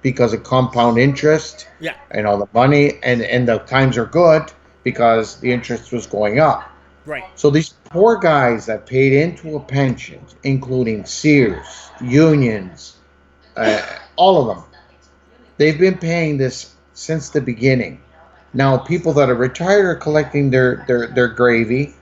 because of compound interest Yeah. and all the money, and the times are good because the interest was going up. Right. So these poor guys that paid into a pension, including Sears, unions, all of them, they've been paying this since the beginning. Now, people that are retired are collecting their gravy.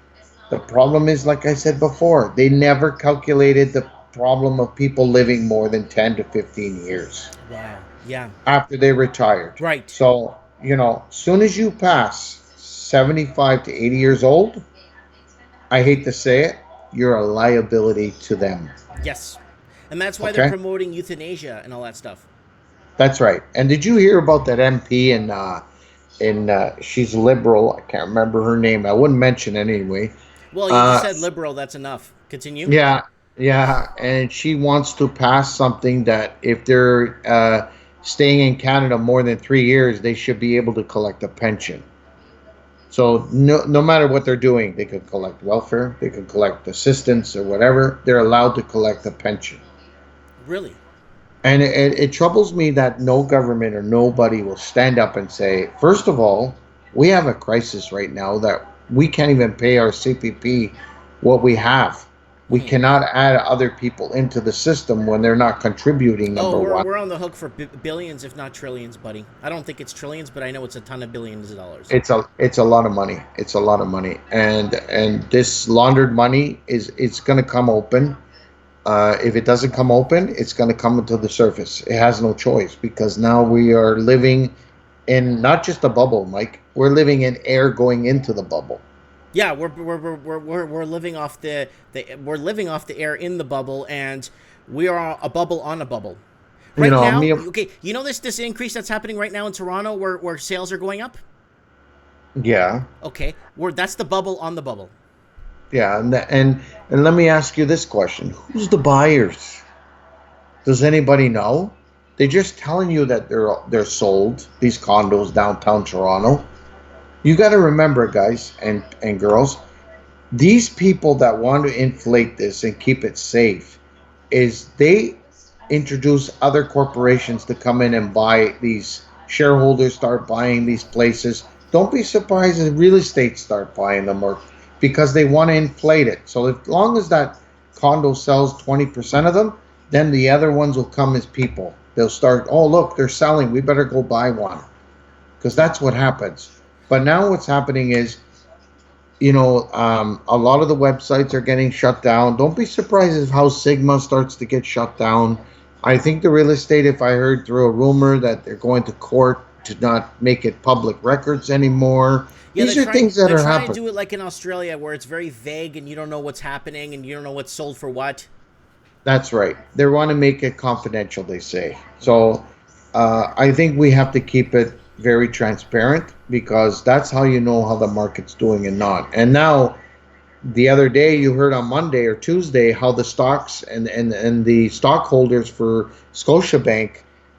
The problem is, like I said before, they never calculated the problem of people living more than 10 to 15 years Wow. Yeah. after they retired. Right. So, soon as you pass 75 to 80 years old, I hate to say it, you're a liability to them. Yes. And that's why they're Okay? promoting euthanasia and all that stuff. That's right. And did you hear about that MP she's liberal. I can't remember her name. I wouldn't mention it anyway. Well, you just said liberal. That's enough. Continue. Yeah, yeah, and she wants to pass something that if they're staying in Canada more than 3 years, they should be able to collect a pension. So no matter what they're doing, they could collect welfare, they could collect assistance or whatever. They're allowed to collect a pension. Really? And it troubles me that no government or nobody will stand up and say, first of all, we have a crisis right now that we can't even pay our CPP what we have. We cannot add other people into the system when they're not contributing, number one. We're on the hook for billions, if not trillions, buddy. I don't think it's trillions, but I know it's a ton of billions of dollars. It's a lot of money. It's a lot of money. And this laundered money it's going to come open. If it doesn't come open, it's going to come to the surface. It has no choice because now we are living in not just a bubble, Mike. We're living in air going into the bubble. Yeah, we're living off the we're living off the air in the bubble, and we are a bubble on a bubble. Right now, okay, this increase that's happening right now in Toronto, where sales are going up. Yeah. Okay, that's the bubble on the bubble. Yeah, and let me ask you this question: who's the buyers? Does anybody know? They're just telling you that they're sold, these condos downtown Toronto. You got to remember, guys and girls, these people that want to inflate this and keep it safe, is they introduce other corporations to come in and buy these. Shareholders start buying these places. Don't be surprised if real estate start buying them, or because they want to inflate it. So as long as that condo sells 20% of them, then the other ones will come as people. They'll start, oh, look, they're selling. We better go buy one. Because that's what happens. But now what's happening is, a lot of the websites are getting shut down. Don't be surprised if how Sigma starts to get shut down. I think the real estate, if I heard through a rumor that they're going to court to not make it public records anymore. Yeah, these are things that are happening. They're trying to do it like in Australia, where it's very vague and you don't know what's happening and you don't know what's sold for what. That's right. They want to make it confidential, they say. So I think we have to keep it very transparent because that's how you know how the market's doing and not. And now, the other day, you heard on Monday or Tuesday how the stocks and the stockholders for Scotiabank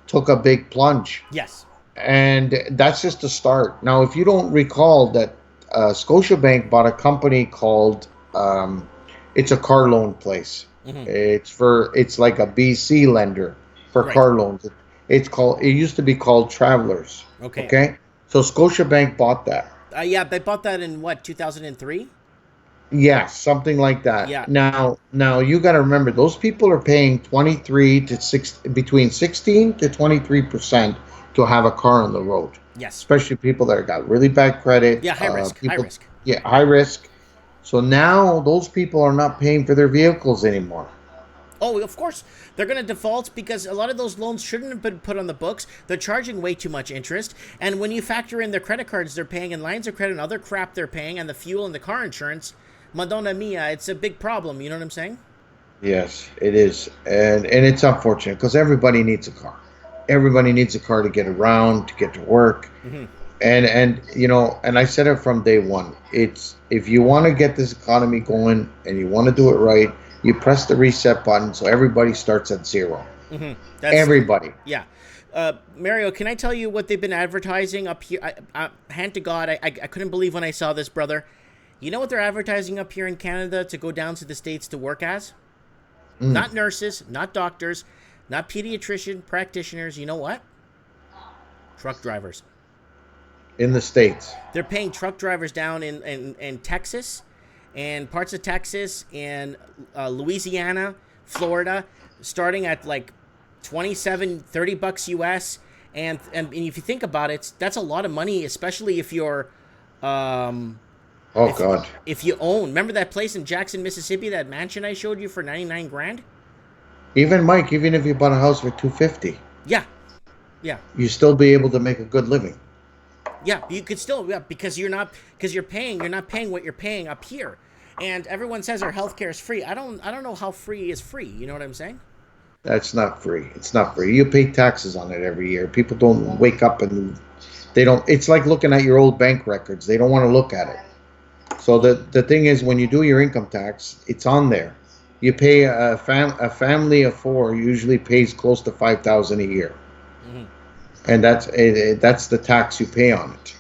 took a big plunge. Yes. And that's just a start. Now, if you don't recall that Scotiabank bought a company called, it's a car loan place. Mm-hmm. It's like a BC lender for car loans. It used to be called Travelers. Okay. So Scotiabank bought that. Yeah, they bought that in what, 2003? Yeah, something like that. Yeah. Now you got to remember, those people are paying between 16 to 23% to have a car on the road. Yes. Especially people that got really bad credit. Yeah, high risk. Yeah, high risk. So now those people are not paying for their vehicles anymore. Oh, of course. They're going to default because a lot of those loans shouldn't have been put on the books. They're charging way too much interest. And when you factor in their credit cards they're paying and lines of credit and other crap they're paying and the fuel and the car insurance, Madonna mia, it's a big problem. You know what I'm saying? Yes, it is, and it's unfortunate because everybody needs a car. Everybody needs a car to get around, to get to work, and you know, and I said it from day one. It's if you want to get this economy going and you want to do it right, you press the reset button so everybody starts at zero. That's Everybody. yeah. Mario, can I tell you what they've been advertising up here? Hand to God, I couldn't believe when I saw this, brother. You know what they're advertising up here in Canada to go down to the States to work as? Not nurses, not doctors, not pediatrician practitioners. You know what? Truck drivers. In the States. They're paying truck drivers down in Texas and parts of Texas and Louisiana, Florida, starting at like 27, 30 bucks US. And if you think about it, that's a lot of money, especially if you're God. if you own. Remember that place in Jackson, Mississippi, that mansion I showed you for 99 grand? Even Mike, even if you bought a house for 250, Yeah. Yeah. you still be able to make a good living. Yeah, you could still, yeah, because you're not paying what you're paying up here. And everyone says our healthcare is free. I don't know how free is free. You know what I'm saying? That's not free. It's not free. You pay taxes on it every year. People don't wake up and they don't. It's like looking at your old bank records. They don't want to look at it. So the thing is, when you do your income tax, it's on there. You pay a family of four usually pays close to $5,000 a year, and that's the tax you pay on it.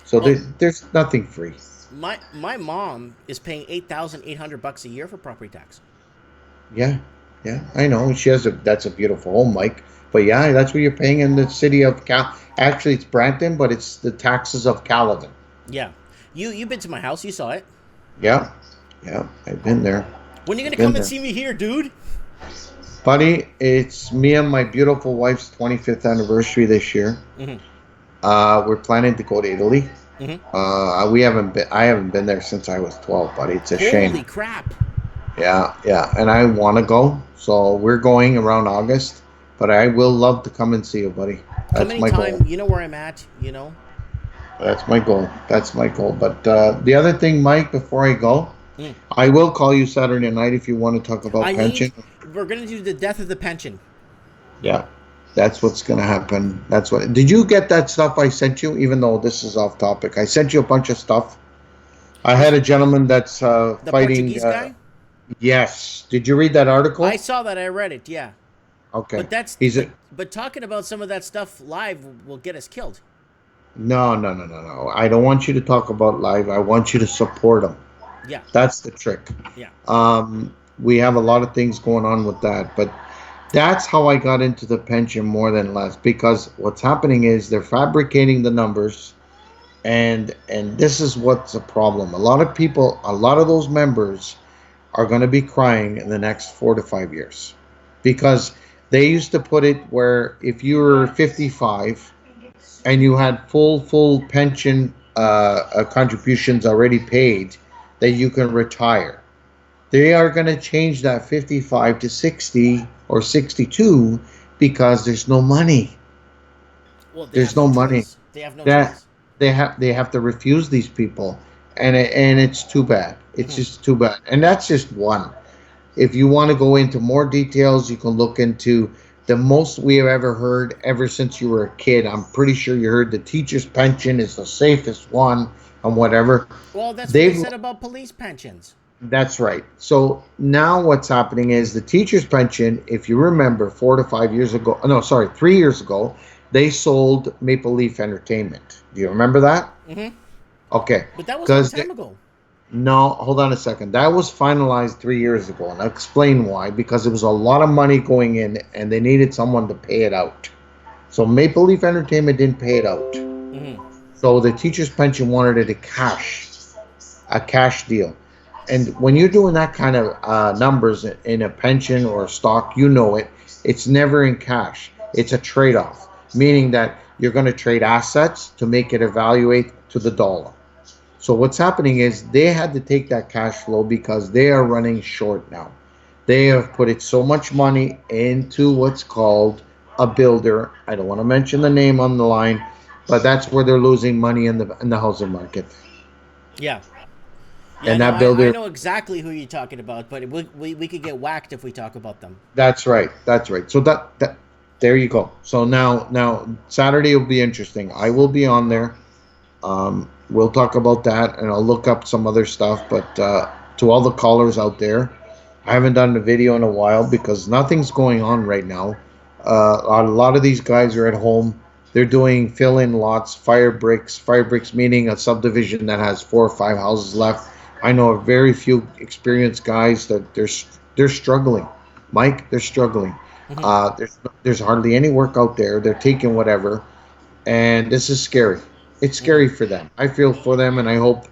So there's nothing free. My mom is paying $8,800 a year for property tax. Yeah, I know. That's a beautiful home, Mike. But yeah, that's what you're paying in the city of Actually, it's Brampton, but it's the taxes of Caledon. Yeah, you've been to my house. You saw it. Yeah, I've been there. When are you gonna come and see me here, dude? Buddy, it's me and my beautiful wife's 25th anniversary this year. We're planning to go to Italy. I haven't been there since I was 12, buddy. It's a shame. Holy crap! Yeah, and I want to go, so we're going around August. But I will love to come and see you, buddy. That's my goal. You know where I'm at. You know. That's my goal. But the other thing, Mike, before I go, I will call you Saturday night if you want to talk about pension. We're going to do the death of the pension. Yeah, that's what's going to happen. Did you get that stuff I sent you? Even though this is off topic, I sent you a bunch of stuff. I had a gentleman that's the fighting. Portuguese guy? Yes. Did you read that article? I saw that. I read it. Yeah. Okay. But but talking about some of that stuff live will get us killed. No. I don't want you to talk about live. I want you to support them. Yeah. That's the trick. Yeah. We have a lot of things going on with that, but that's how I got into the pension more than less, because what's happening is they're fabricating the numbers, and this is what's a problem. A lot of those members are going to be crying in the next 4 to 5 years, because they used to put it where if you were 55 and you had full pension contributions already paid, that you can retire. They are going to change that 55 to 60 or 62 because there's no money. Well, there's no money. They have no choice. They have to refuse these people, and it's too bad. It's just too bad. And that's just one. If you want to go into more details, you can look into the most we have ever heard ever since you were a kid. I'm pretty sure you heard the teacher's pension is the safest one and whatever. Well, that's what they said about police pensions. That's right. So now what's happening is the teacher's pension, if you remember 3 years ago, they sold Maple Leaf Entertainment. Do you remember that? Okay. But that was a long time ago. No, hold on a second. That was finalized 3 years ago, and I'll explain why. Because there was a lot of money going in, and they needed someone to pay it out. So Maple Leaf Entertainment didn't pay it out. So the teacher's pension wanted it a cash deal. And when you're doing that kind of numbers in a pension or a stock, you know it. It's never in cash. It's a trade-off, meaning that you're going to trade assets to make it evaluate to the dollar. So what's happening is they had to take that cash flow because they are running short now. They have put so much money into what's called a builder. I don't want to mention the name on the line, but that's where they're losing money in the housing market. Yeah. And no, that builder. I know exactly who you're talking about, but we could get whacked if we talk about them. That's right. That's right. So that there you go. So now Saturday will be interesting. I will be on there. We'll talk about that, and I'll look up some other stuff. But to all the callers out there, I haven't done a video in a while because nothing's going on right now. A lot of these guys are at home. They're doing fill-in lots, fire bricks. Fire bricks meaning a subdivision that has 4 or 5 houses left. I know a very few experienced guys that they're struggling. Mike, they're struggling. There's hardly any work out there. They're taking whatever, and this is scary. It's scary for them. I feel for them, and I hope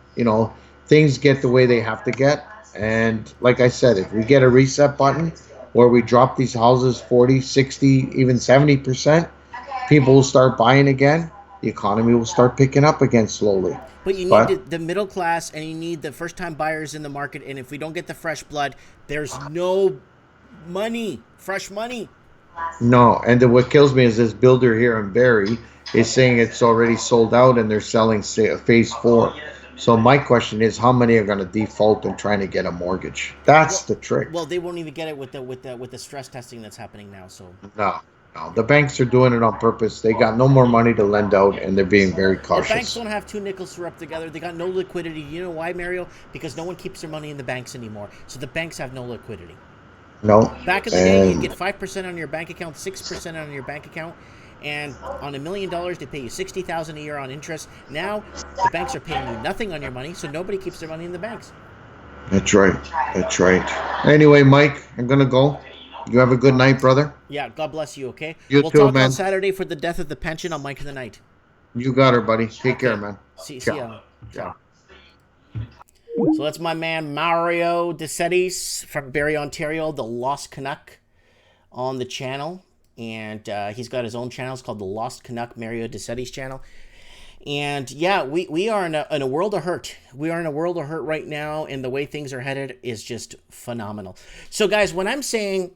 things get the way they have to get. And like I said, if we get a reset button where we drop these houses 40, 60, even 70%, people will start buying again. The economy will start picking up again slowly. But you need the middle class, and you need the first-time buyers in the market. And if we don't get the fresh blood, there's no money, fresh money. No, and what kills me is this builder here in Barrie is saying it's already sold out, and they're selling phase 4. So my question is, how many are going to default and trying to get a mortgage? That's the trick. Well, they won't even get it with the stress testing that's happening now. So No, the banks are doing it on purpose. They got no more money to lend out, and they're being very cautious. The banks don't have 2 nickels to rub together. They got no liquidity. You know why, Mario? Because no one keeps their money in the banks anymore. So the banks have no liquidity. No. Back in the day, you'd get 5% on your bank account, 6% on your bank account, and on $1 million, they pay you $60,000 a year on interest. Now, the banks are paying you nothing on your money, so nobody keeps their money in the banks. That's right. That's right. Anyway, Mike, I'm gonna go. You have a good night, brother. Yeah, God bless you. Okay. You we'll too, talk man. on Saturday for the death of the pension on Mike of the Night. You got her, buddy. Take care, man. See Ciao. ya. Ciao. So that's my man Mario DeCetis from Barrie, Ontario, the Lost Canuck on the channel. And he's got his own channel. It's called the Lost Canuck Mario DeCetis channel. And yeah, we are in a world of hurt. We are in a world of hurt right now, and the way things are headed is just phenomenal. So guys, when I'm saying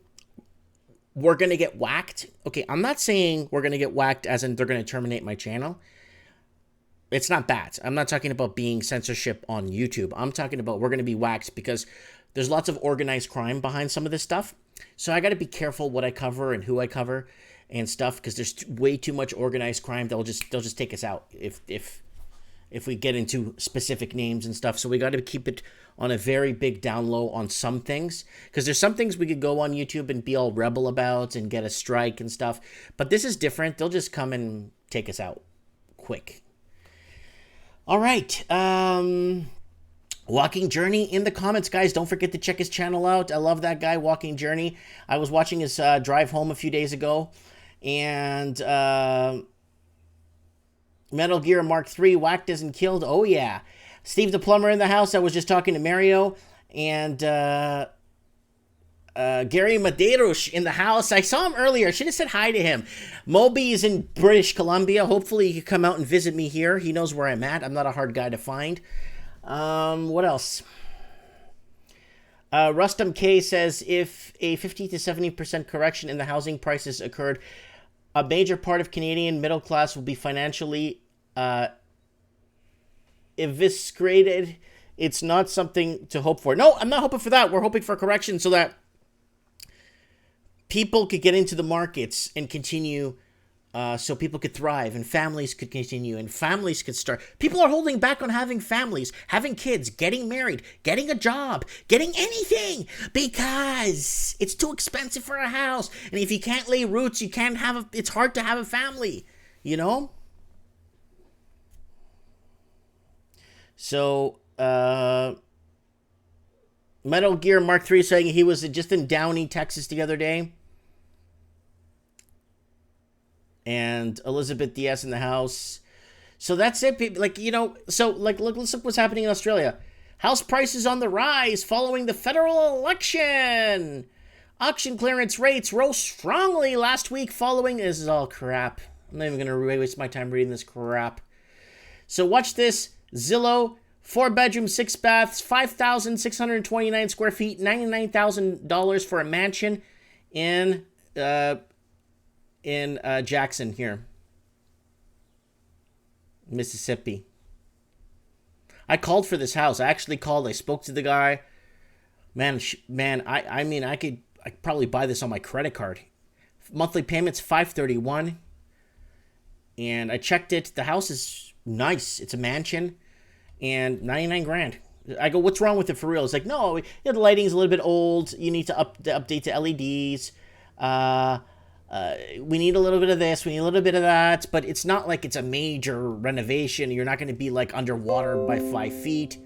we're going to get whacked, okay, I'm not saying we're going to get whacked as in they're going to terminate my channel. It's not that. I'm not talking about being censorship on YouTube. I'm talking about we're going to be whacked because there's lots of organized crime behind some of this stuff. So I got to be careful what I cover and who I cover and stuff because there's way too much organized crime. They'll just take us out if we get into specific names and stuff. So we got to keep it on a very big down low on some things because there's some things we could go on YouTube and be all rebel about and get a strike and stuff. But this is different. They'll just come and take us out quick. All right. Walking Journey in the comments, guys. Don't forget to check his channel out. I love that guy, Walking Journey. I was watching his drive home a few days ago. And Metal Gear Mark III, whacked isn't killed. Oh, yeah. Steve the Plumber in the house. I was just talking to Mario. And Gary Medeiros in the house. I saw him earlier. I should have said hi to him. Moby is in British Columbia. Hopefully he can come out and visit me here. He knows where I'm at. I'm not a hard guy to find. What else? Rustum K says, if a 50 to 70% correction in the housing prices occurred, a major part of Canadian middle class will be financially eviscerated. It's not something to hope for. No, I'm not hoping for that. We're hoping for a correction so that people could get into the markets and continue, so people could thrive and families could continue and families could start. People are holding back on having families, having kids, getting married, getting a job, getting anything because it's too expensive for a house. And if you can't lay roots, you can't have it's hard to have a family, you know? So, Metal Gear Mark III saying he was just in Downey, Texas the other day. And Elizabeth Diaz in the house. So that's it. Like, you know, so like, look what's happening in Australia. House prices on the rise following the federal election. Auction clearance rates rose strongly last week following. This is all crap. I'm not even going to waste my time reading this crap. So watch this. Zillow, 4-bedroom, 6 baths, 5,629 square feet, $99,000 for a mansion in Jackson here, Mississippi. I called for this house. I actually called. I spoke to the guy. Man, I mean, I could probably buy this on my credit card. Monthly payments $531, and I checked it. The house is nice. It's a mansion, and 99 grand. I go, what's wrong with it for real? It's like, no, the lighting's a little bit old. You need to update the LEDs. We need a little bit of this. We need a little bit of that. But it's not like it's a major renovation. You're not going to be like underwater by 5 feet.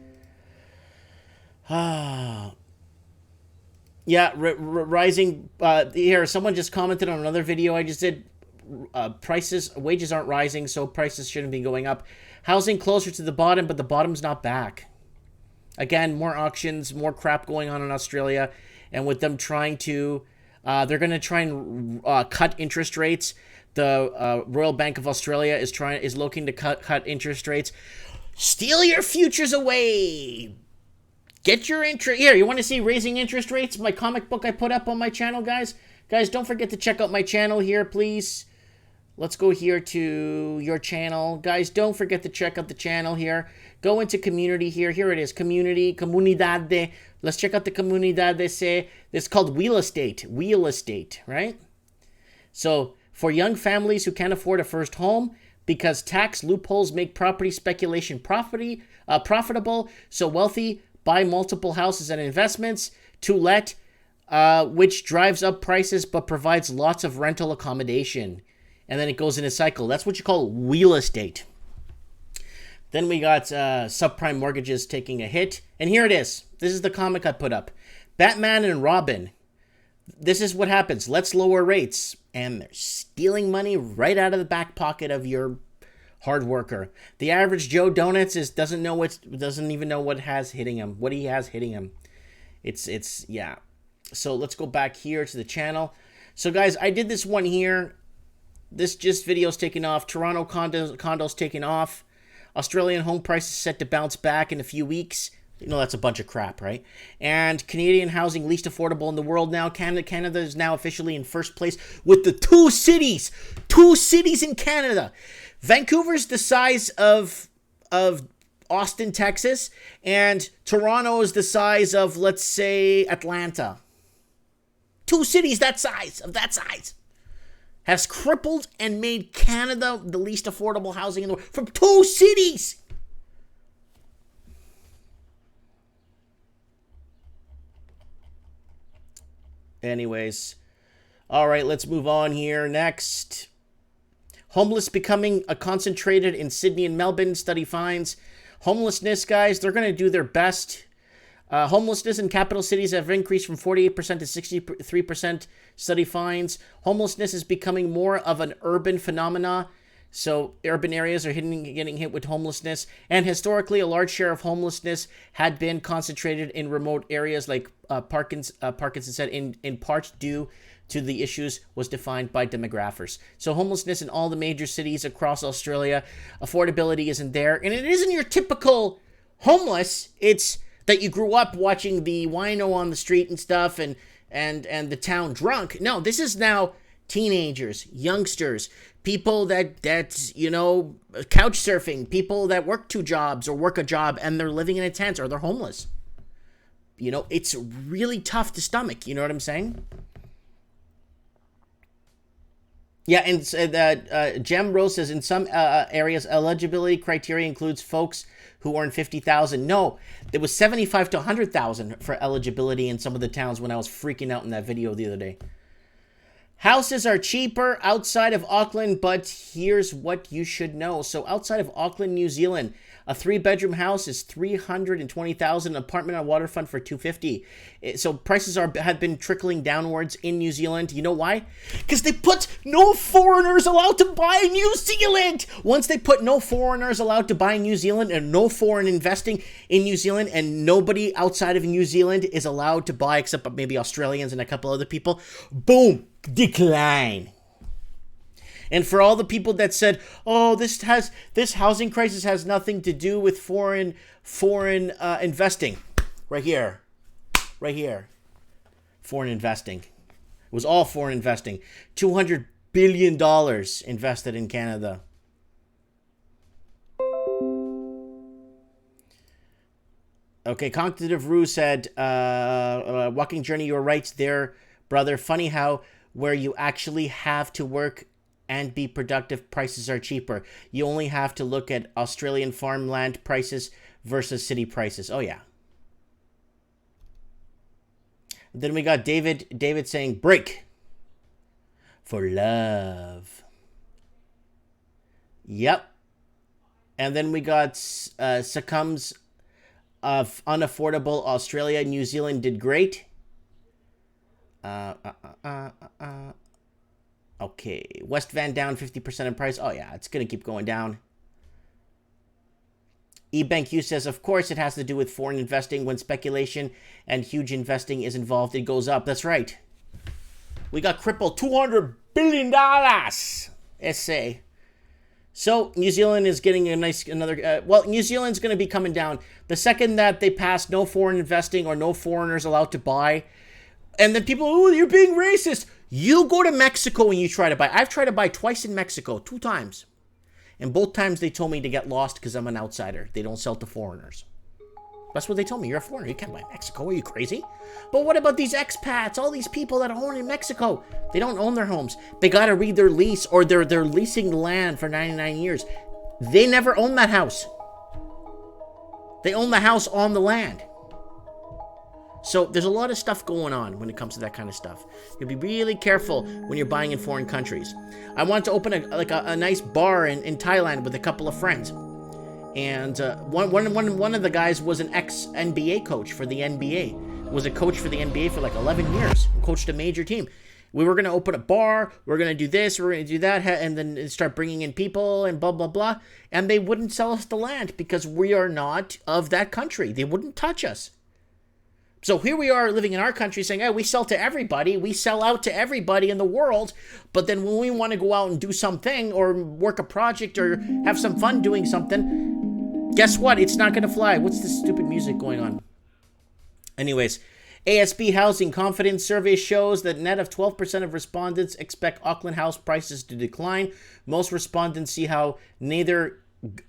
Yeah, rising. Here, someone just commented on another video I just did. Wages aren't rising, so prices shouldn't be going up. Housing closer to the bottom, but the bottom's not back. Again, more auctions, more crap going on in Australia, and with them trying to, they're going to try and cut interest rates. The Royal Bank of Australia is looking to cut interest rates. Steal your futures away. Get your interest here. You want to see raising interest rates? My comic book I put up on my channel, guys. Guys, don't forget to check out my channel here, please. Let's go here to your channel. Guys, don't forget to check out the channel here. Go into community here. Here it is, community, comunidad. Let's check out the comunidad. They say it's called Real Estate. Real Estate, right? So for young families who can't afford a first home because tax loopholes make property speculation profitable, so wealthy buy multiple houses and investments to let, which drives up prices but provides lots of rental accommodation. And then it goes in a cycle. That's what you call real estate. Then we got subprime mortgages taking a hit. And here it is. This is the comic I put up. Batman and Robin. This is what happens. Let's lower rates. And they're stealing money right out of the back pocket of your hard worker. The average Joe Donuts doesn't even know what has hitting him. What he has hitting him. It's yeah. So let's go back here to the channel. So guys, I did this one here. This video's taking off. Toronto condos taking off. Australian home prices set to bounce back in a few weeks. You know, that's a bunch of crap, right? And Canadian housing least affordable in the world now. Canada is now officially in first place with the two cities in Canada. Vancouver's the size of Austin, Texas, and Toronto is the size of, let's say, Atlanta. Two cities that size, has crippled and made Canada the least affordable housing in the world from two cities. Anyways, all right, let's move on here. Next, homeless becoming concentrated in Sydney and Melbourne. Study finds homelessness, guys, they're going to do their best. Homelessness in capital cities have increased from 48% to 63%, study finds. Homelessness is becoming more of an urban phenomena. So urban areas are getting hit with homelessness. And historically, a large share of homelessness had been concentrated in remote areas, like Parkinson said, in part due to the issues was defined by demographers. So homelessness in all the major cities across Australia, affordability isn't there. And it isn't your typical homeless. It's that you grew up watching the wino on the street and stuff and the town drunk. No, this is now teenagers, youngsters, people that you know, couch surfing, people that work 2 jobs or work a job and they're living in a tent or they're homeless. You know, it's really tough to stomach. You know what I'm saying? Yeah, and Jem Rose says in some areas, eligibility criteria includes folks who earn $50,000. No, it was $75,000 to $100,000 for eligibility in some of the towns when I was freaking out in that video the other day. Houses are cheaper outside of Auckland, but here's what you should know. So outside of Auckland, New Zealand, a 3-bedroom house is $320,000. An apartment on waterfront for $250,000. So prices have been trickling downwards in New Zealand. You know why? Because they put no foreigners allowed to buy New Zealand. Once they put no foreigners allowed to buy New Zealand and no foreign investing in New Zealand, and nobody outside of New Zealand is allowed to buy except maybe Australians and a couple other people, boom, decline. And for all the people that said, "Oh, this housing crisis has nothing to do with foreign investing," right here, foreign investing. It was all foreign investing. $200 billion invested in Canada. Okay, Cognitive Rue said, Walking Journey, you were right there, brother. Funny how where you actually have to work and be productive, prices are cheaper. You only have to look at Australian farmland prices versus city prices. Oh, yeah. Then we got David saying, break for love. Yep. And then we got succumbs of unaffordable Australia. New Zealand did great. Okay. West Van down 50% in price. Oh, yeah. It's going to keep going down. eBankU says, of course, it has to do with foreign investing. When speculation and huge investing is involved, it goes up. That's right. We got crippled $200 billion. SA. So New Zealand is getting New Zealand's going to be coming down. The second that they pass no foreign investing or no foreigners allowed to buy, and then people, oh, you're being racist. You go to Mexico and you try to buy. I've tried to buy twice in Mexico, 2 times. And both times they told me to get lost because I'm an outsider. They don't sell to foreigners. That's what they told me. You're a foreigner. You can't buy Mexico. Are you crazy? But what about these expats? All these people that own in Mexico. They don't own their homes. They got to read their lease, or they're leasing land for 99 years. They never own that house. They own the house on the land. So there's a lot of stuff going on when it comes to that kind of stuff. You'll be really careful when you're buying in foreign countries. I wanted to open a nice bar in Thailand with a couple of friends. And one of the guys was an ex-NBA coach for the NBA. Was a coach for the NBA for like 11 years. Coached a major team. We were going to open a bar. We're going to do this. We're going to do that. And then start bringing in people and blah, blah, blah. And they wouldn't sell us the land because we are not of that country. They wouldn't touch us. So here we are living in our country saying, hey, we sell to everybody. We sell out to everybody in the world. But then when we want to go out and do something or work a project or have some fun doing something, guess what? It's not going to fly. What's this stupid music going on? Anyways, ASB Housing Confidence Survey shows that net of 12% of respondents expect Auckland house prices to decline. Most respondents see how neither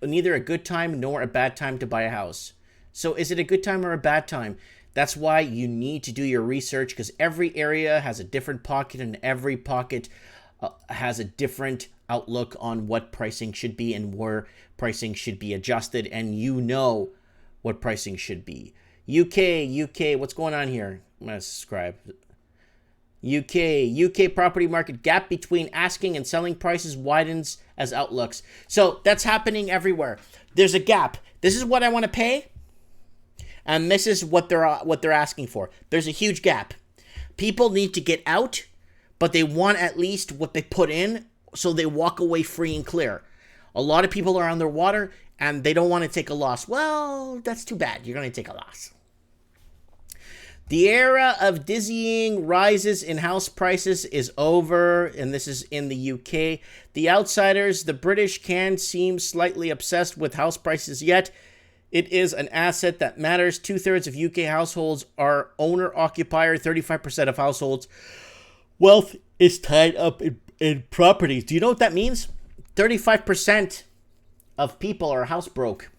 a good time nor a bad time to buy a house. So is it a good time or a bad time? That's why you need to do your research, because every area has a different pocket and every pocket has a different outlook on what pricing should be and where pricing should be adjusted, and you know what pricing should be. UK, what's going on here? I'm going to subscribe. UK property market gap between asking and selling prices widens as outlooks. So that's happening everywhere. There's a gap. This is what I want to pay, and this is what they're asking for. There's a huge gap. People need to get out, but they want at least what they put in, so they walk away free and clear. A lot of people are underwater, and they don't want to take a loss. Well, that's too bad. You're going to take a loss. The era of dizzying rises in house prices is over, and this is in the UK. The outsiders, the British, can seem slightly obsessed with house prices, yet it is an asset that matters. 2/3 of UK households are owner-occupier. 35% of households' wealth is tied up in properties. Do you know what that means? 35% of people are house broke.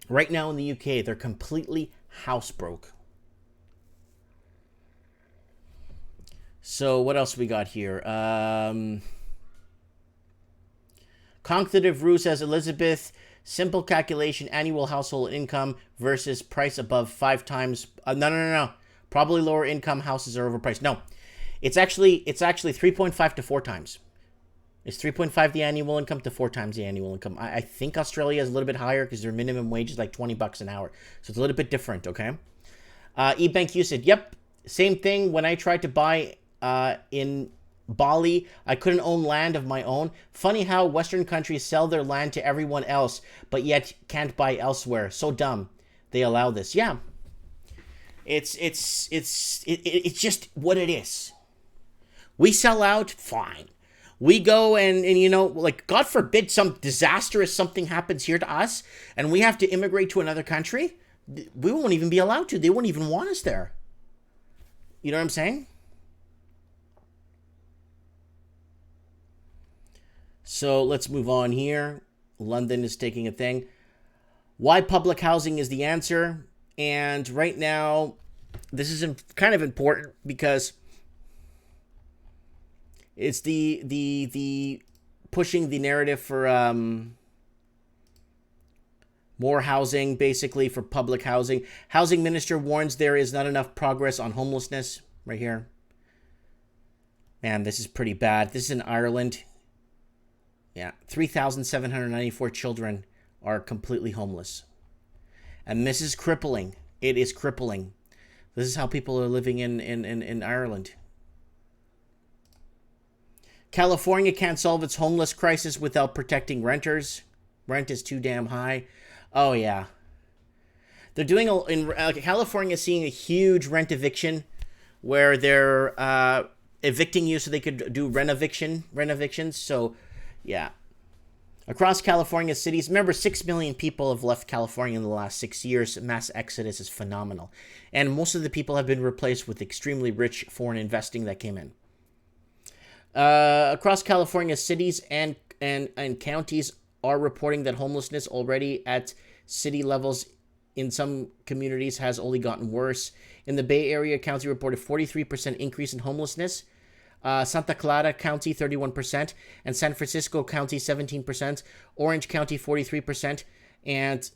Right now in the UK, they're completely house broke. So what else we got here? Cognitive Rue says, Elizabeth, simple calculation, annual household income versus price above 5 times. No. Probably lower income houses are overpriced. No, it's actually 3.5 to 4 times. It's 3.5 the annual income to 4 times the annual income. I think Australia is a little bit higher because their minimum wage is like $20 an hour. So it's a little bit different, okay? eBankU said, yep, same thing. When I tried to buy in Bali, I couldn't own land of my own. Funny how Western countries sell their land to everyone else, but yet can't buy elsewhere. So dumb. They allow this. Yeah. It's just what it is. We sell out, fine. We go and you know, like, God forbid some disastrous something happens here to us and we have to immigrate to another country. We won't even be allowed to. They won't even want us there. You know what I'm saying? So let's move on here. London is taking a thing. Why public housing is the answer. And right now, this is kind of important because it's the pushing the narrative for more housing, basically for public housing. Housing minister warns there is not enough progress on homelessness. Right here. Man, this is pretty bad. This is in Ireland. Yeah, 3,794 children are completely homeless. And this is crippling. It is crippling. This is how people are living in Ireland. California can't solve its homeless crisis without protecting renters. Rent is too damn high. Oh, yeah. They're doing, California seeing a huge rent eviction where they're evicting you so they could do rent evictions. So, yeah. Across California cities, remember 6 million people have left California in the last 6 years. Mass exodus is phenomenal. And most of the people have been replaced with extremely rich foreign investing that came in. Across California cities and counties are reporting that homelessness already at city levels in some communities has only gotten worse. In the Bay Area, county reported 43% increase in homelessness. Santa Clara County, 31%, and San Francisco County, 17%, Orange County, 43%, and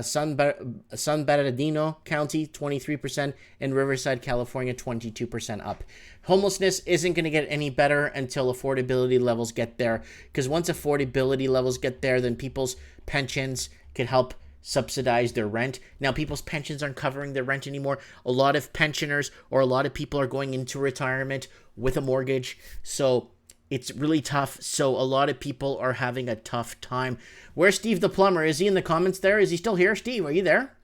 San Bernardino County, 23%, and Riverside, California, 22% up. Homelessness isn't going to get any better until affordability levels get there, because once affordability levels get there, then people's pensions can help subsidize their rent. Now, people's pensions aren't covering their rent anymore. A lot of pensioners or a lot of people are going into retirement with a mortgage, so it's really tough. So a lot of people are having a tough time. Where's Steve the plumber? Is he in the comments there? Is he still here? Steve, are you there?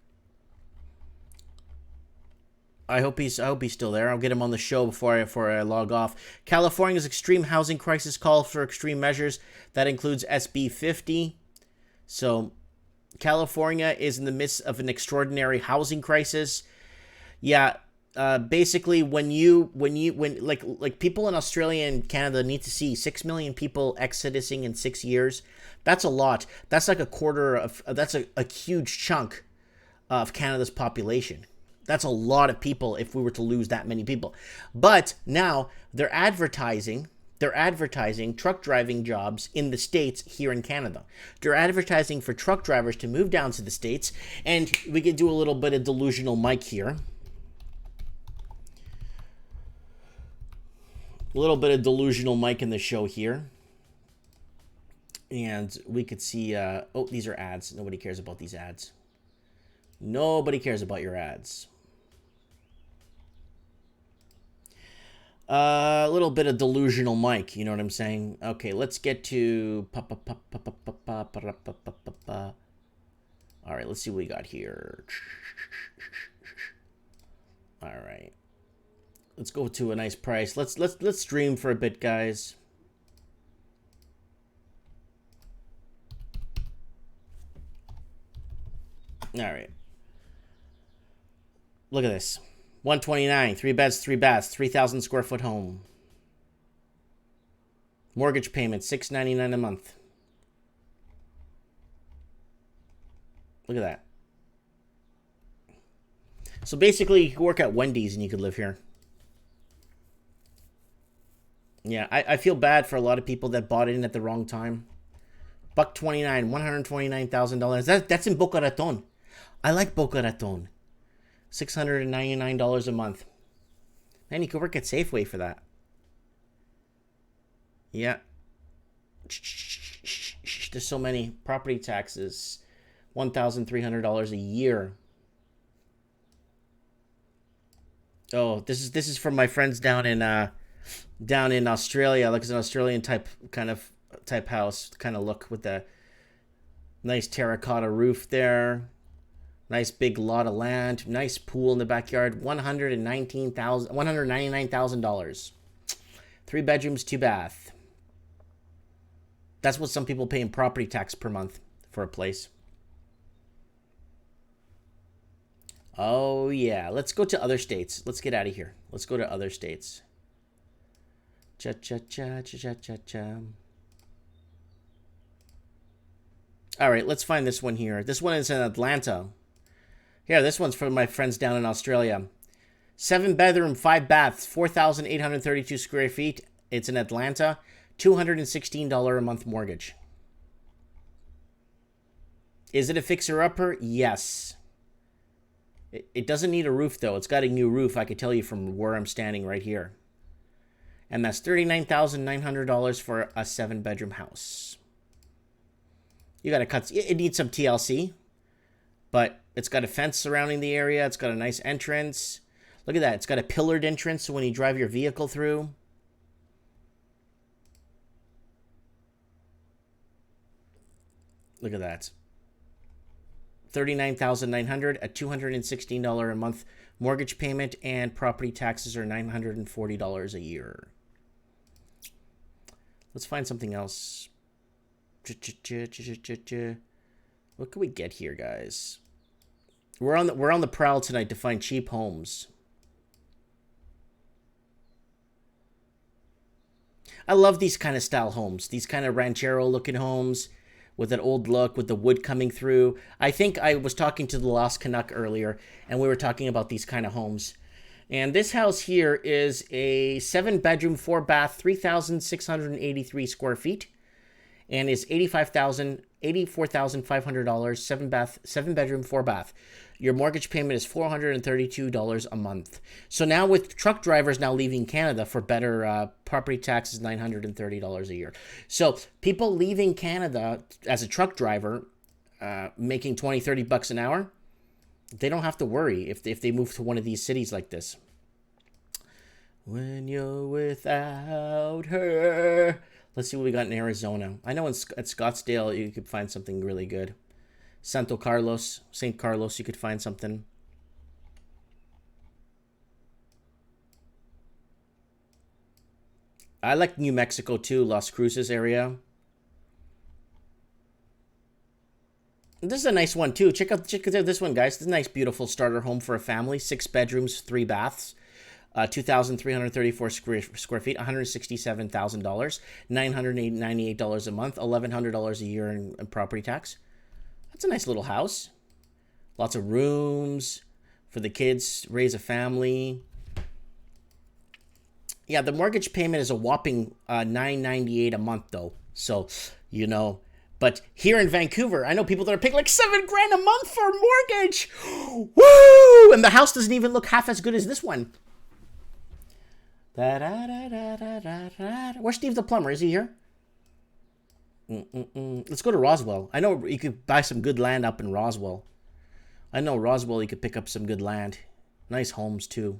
I hope he's still there. I'll get him on the show before I log off. California's extreme housing crisis call for extreme measures. That includes SB 50. So California is in the midst of an extraordinary housing crisis. Yeah, basically when people in Australia and Canada need to see 6 million people exodusing in 6 years, that's a lot. That's like that's a huge chunk of Canada's population. That's a lot of people if we were to lose that many people. But now they're advertising truck driving jobs in the States here in Canada. They're advertising for truck drivers to move down to the States, and we could do a little bit of delusional Mike here. A little bit of delusional Mike in the show here. And we could see, oh, these are ads. Nobody cares about these ads. Nobody cares about your ads. A little bit of delusional Mike, you know what I'm saying? Okay, let's get to... All right, let's see what we got here. All right. Let's go to a nice price. Let's stream for a bit, guys. All right. Look at this. 129, 3 beds, 3 baths, 3,000 square foot home. Mortgage payment, $699 a month. Look at that. So basically, you could work at Wendy's and you could live here. Yeah, I feel bad for a lot of people that bought in at the wrong time. $129, $129,000. That's in Boca Raton. I like Boca Raton. $699 a month. Man, you could work at Safeway for that. Yeah. There's so many. Property taxes. $1,300 a year. Oh, this is from my friends down in Australia. Like it's an Australian type house kind of look with the nice terracotta roof there. Nice big lot of land. Nice pool in the backyard. $199,000. 3 bedrooms, 2 bath. That's what some people pay in property tax per month for a place. Oh, yeah. Let's go to other states. Let's get out of here. Let's go to other states. Cha-cha-cha, cha-cha-cha-cha. All right, let's find this one here. This one is in Atlanta. Here, this one's for my friends down in Australia. 7-bedroom, 5-bath, 4,832 square feet. It's in Atlanta. $216 a month mortgage. Is it a fixer-upper? Yes. It doesn't need a roof, though. It's got a new roof, I could tell you from where I'm standing right here. And that's $39,900 for a 7-bedroom house. You got to cut... It needs some TLC, but it's got a fence surrounding the area. It's got a nice entrance. Look at that. It's got a pillared entrance so when you drive your vehicle through. Look at that. $39,900, a $216 a month mortgage payment, and property taxes are $940 a year. Let's find something else. What can we get here, guys? We're on the prowl tonight to find cheap homes. I love these kind of style homes, these kind of ranchero looking homes with an old look, with the wood coming through. I think I was talking to the Lost Canuck earlier, and we were talking about these kind of homes. And this house here is a 7-bedroom, 4-bath, 3,683 square feet, and is $84,500, 7-bedroom, 4-bath. Your mortgage payment is $432 a month. So now with truck drivers now leaving Canada for better property taxes, $930 a year. So people leaving Canada as a truck driver, making $20-30 an hour, they don't have to worry if they move to one of these cities like this. When you're without her. Let's see what we got in Arizona. I know at Scottsdale you could find something really good. St. Carlos, you could find something. I like New Mexico too, Las Cruces area. This is a nice one too. Check out this one, guys. This is a nice, beautiful starter home for a family. 6 bedrooms, 3 baths. 2,334 square feet, $167,000, $998 a month, $1,100 a year in property tax. That's a nice little house. Lots of rooms for the kids, raise a family. Yeah, the mortgage payment is a whopping $998 a month, though. So, you know. But here in Vancouver, I know people that are paying like $7,000 a month for a mortgage. Woo! And the house doesn't even look half as good as this one. Where's Steve the plumber? Is he here? Let's go to Roswell. I know you could buy some good land up in Roswell. I know Roswell, you could pick up some good land. Nice homes, too.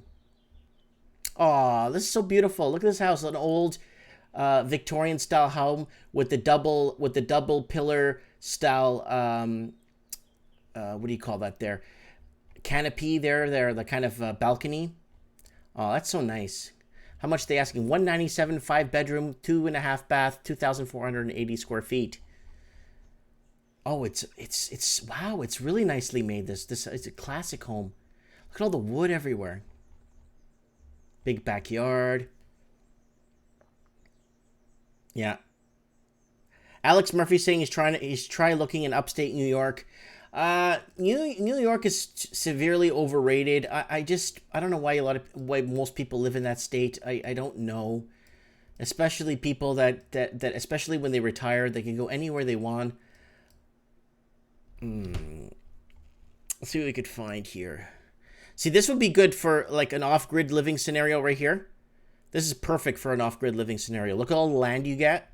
Oh, this is so beautiful. Look at this house. An old Victorian-style home with the double pillar style, what do you call that there? Canopy there, the kind of balcony. Oh, that's so nice. How much are they asking? $197, 5-bedroom, 2.5 bath, 2,480 square feet. Oh, it's wow, it's really nicely made. This it's a classic home. Look at all the wood everywhere. Big backyard. Yeah. Alex Murphy saying he's trying looking in upstate New York. New York is severely overrated. I don't know why most people live in that state. I don't know. Especially people that especially when they retire, they can go anywhere they want. Let's see what we could find here. See, this would be good for like an off-grid living scenario right here. This is perfect for an off-grid living scenario. Look at all the land you get.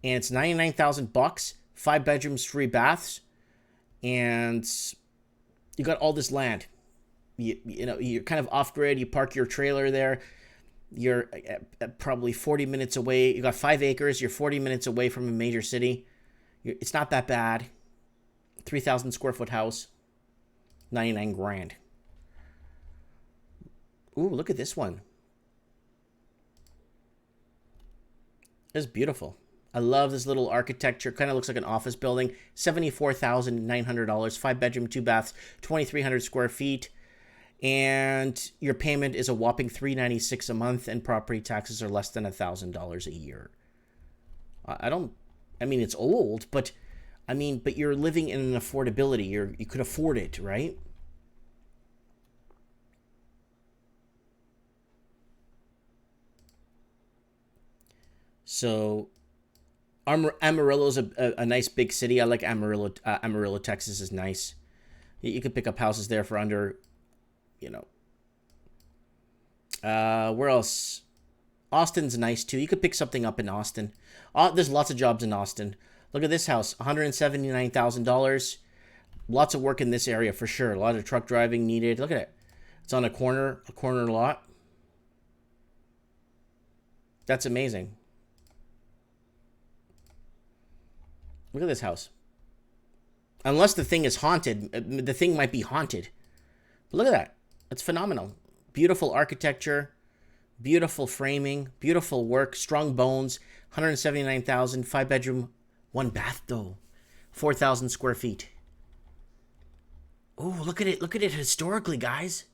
And it's $99,000, 5 bedrooms, 3 baths. And you got all this land. You know, you're kind of off-grid. You park your trailer there. You're probably 40 minutes away. You got 5 acres. You're 40 minutes away from a major city. It's not that bad. 3,000 square foot house. $99,000. Ooh, look at this one. It's beautiful. I love this little architecture. Kind of looks like an office building. $74,900. 5 bedroom, 2 baths, 2,300 square feet. And your payment is a whopping $396 a month, and property taxes are less than $1,000 a year. I mean, it's old, but I mean, but you're living in an affordability. You could afford it, right? So Amarillo's a nice big city. I like Amarillo. Amarillo, Texas is nice. You could pick up houses there for under, you know. Where else? Austin's nice too. You could pick something up in Austin. There's lots of jobs in Austin. Look at this house, $179,000. Lots of work in this area for sure. A lot of truck driving needed. Look at it. It's on a corner lot. That's amazing. Look at this house. Unless the thing is haunted, the thing might be haunted. But look at that. That's phenomenal. Beautiful architecture, beautiful framing, beautiful work, strong bones, 179,000, 5-bedroom, 1 bath though, 4,000 square feet. Oh, look at it. Look at it historically, guys.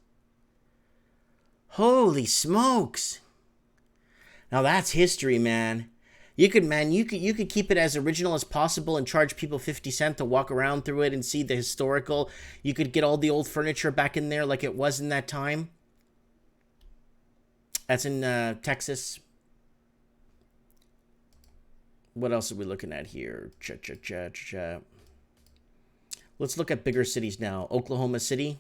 Holy smokes. Now that's history, man. You could keep it as original as possible and charge people 50 cents to walk around through it and see the historical. You could get all the old furniture back in there like it was in that time. That's in Texas. What else are we looking at here? Let's look at bigger cities now. Oklahoma City.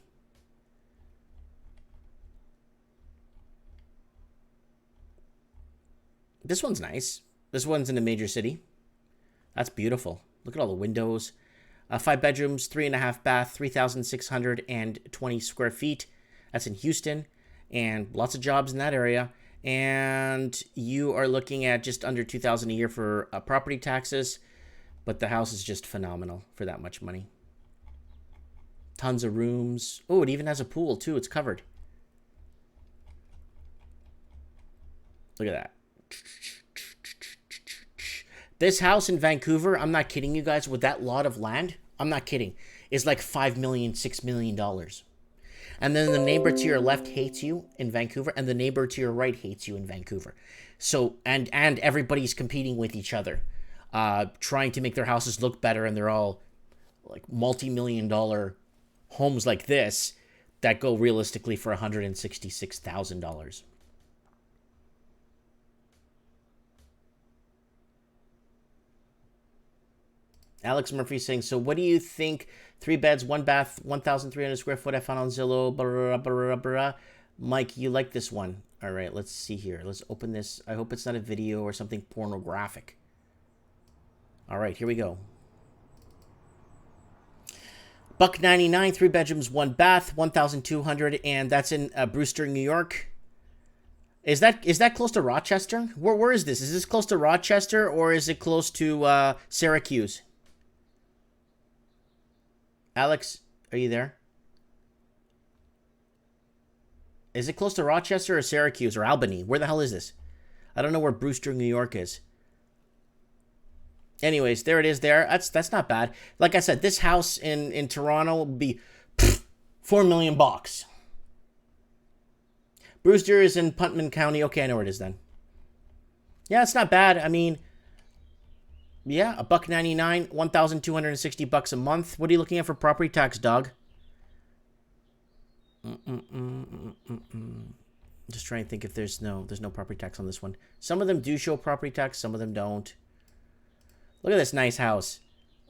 This one's nice. This one's in a major city. That's beautiful. Look at all the windows. 5 bedrooms, 3.5 bath, 3,620 square feet. That's in Houston. And lots of jobs in that area. And you are looking at just under $2,000 a year for property taxes. But the house is just phenomenal for that much money. Tons of rooms. Oh, it even has a pool too. It's covered. Look at that. This house in Vancouver, I'm not kidding you guys, with that lot of land, I'm not kidding, is like $5 million, $6 million. And then the neighbor to your left hates you in Vancouver, and the neighbor to your right hates you in Vancouver. So, and everybody's competing with each other, trying to make their houses look better, and they're all like multi-million-dollar homes like this that go realistically for $166,000. Alex Murphy saying, so what do you think? 3 beds, 1 bath, 1,300 square foot I found on Zillow. Blah, blah, blah. Mike, you like this one. All right, let's see here. Let's open this. I hope it's not a video or something pornographic. All right, here we go. $199, 3 bedrooms, 1 bath, 1,200, and that's in Brewster, New York. Is that close to Rochester? Where is this? Is this close to Rochester or is it close to Syracuse? Alex, are you there? Is it close to Rochester or Syracuse or Albany? Where the hell is this? I don't know where Brewster, New York is. Anyways, there it is there. That's not bad. Like I said, this house in Toronto will be $4 million bucks. Brewster is in Putnam County. Okay, I know where it is then. Yeah, it's not bad. I mean, yeah, $1.99, $1,260 a month. What are you looking at for property tax, dog? Just trying to think if there's no property tax on this one. Some of them do show property tax, some of them don't. Look at this nice house.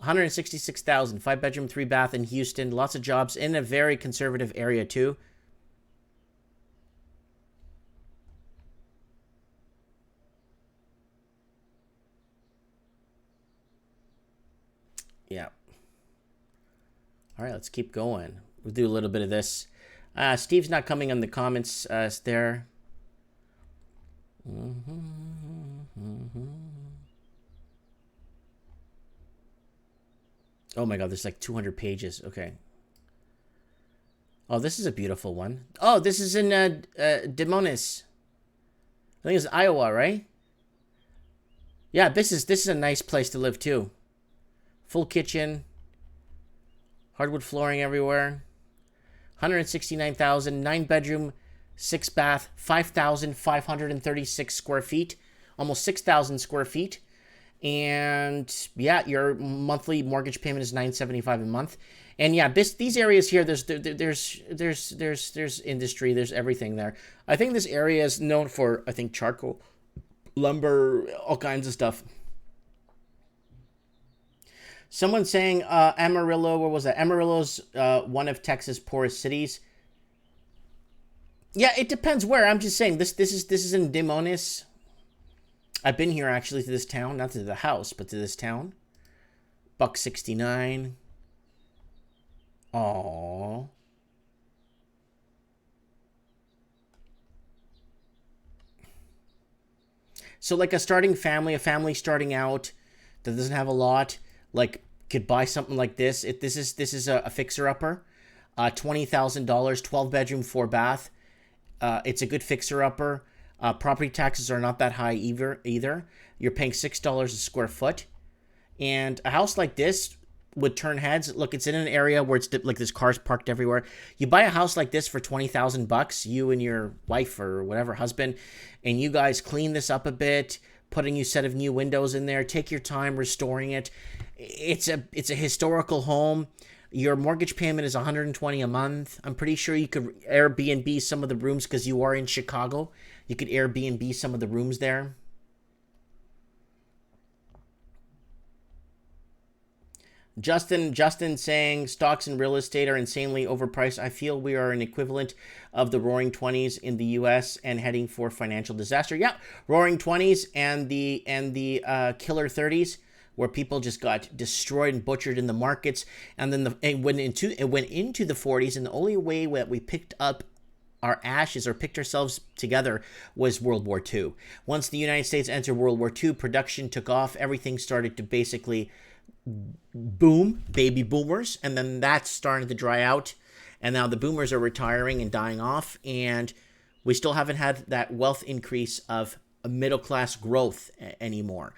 $166,000, 5 bedroom, 3 bath in Houston. Lots of jobs in a very conservative area too. Yeah. All right, let's keep going. We'll do a little bit of this. Steve's not coming on the comments there. Oh my God, there's like 200 pages. Okay. Oh, this is a beautiful one. Oh, this is in Des Moines. I think it's Iowa, right? Yeah, this is a nice place to live too. Full kitchen, hardwood flooring everywhere. 169,000, 9 bedroom, 6 bath, 5,536 square feet, almost 6,000 square feet. And yeah, your monthly mortgage payment is $975 a month. And yeah, these areas here, there's industry, there's everything there. I think this area is known for, I think, charcoal, lumber, all kinds of stuff. Someone saying Amarillo, what was that? Amarillo's one of Texas' poorest cities. Yeah, it depends where. I'm just saying this is in Demonis. I've been here actually to this town, not to the house, but to this town. $1.69. Aww. So like a family starting out that doesn't have a lot, like could buy something like this. This is a fixer-upper. $20,000, 12-bedroom, 4-bath. It's a good fixer-upper. Property taxes are not that high either. You're paying $6 a square foot. And a house like this would turn heads. Look, it's in an area where it's like there's cars parked everywhere. You buy a house like this for $20,000, you and your wife or whatever, husband, and you guys clean this up a bit, put a new set of new windows in there, take your time restoring it. It's a historical home. Your mortgage payment is $120 a month. I'm pretty sure you could Airbnb some of the rooms because you are in Chicago. You could Airbnb some of the rooms there. Justin saying stocks and real estate are insanely overpriced. I feel we are an equivalent of the roaring 20s in the US and heading for financial disaster. Yeah, roaring 20s and the killer 30s where people just got destroyed and butchered in the markets, and then it went into the 40s, and the only way that we picked up our ashes or picked ourselves together was World War II. Once the United States entered World War II, production took off, everything started to basically boom, baby boomers, and then that's starting to dry out, and now the boomers are retiring and dying off, and we still haven't had that wealth increase of a middle class growth anymore.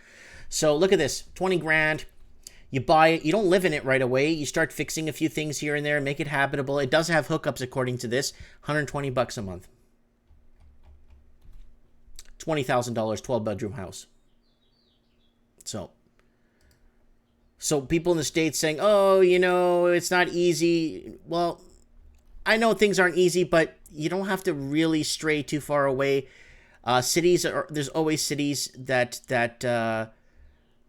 So look at this, 20 grand. You buy it, you don't live in it right away. You start fixing a few things here and there, make it habitable. It does have hookups according to this. $120 a month. $20,000, 12-bedroom house. So people in the States saying, oh, it's not easy. Well, I know things aren't easy, but you don't have to really stray too far away. There's always cities that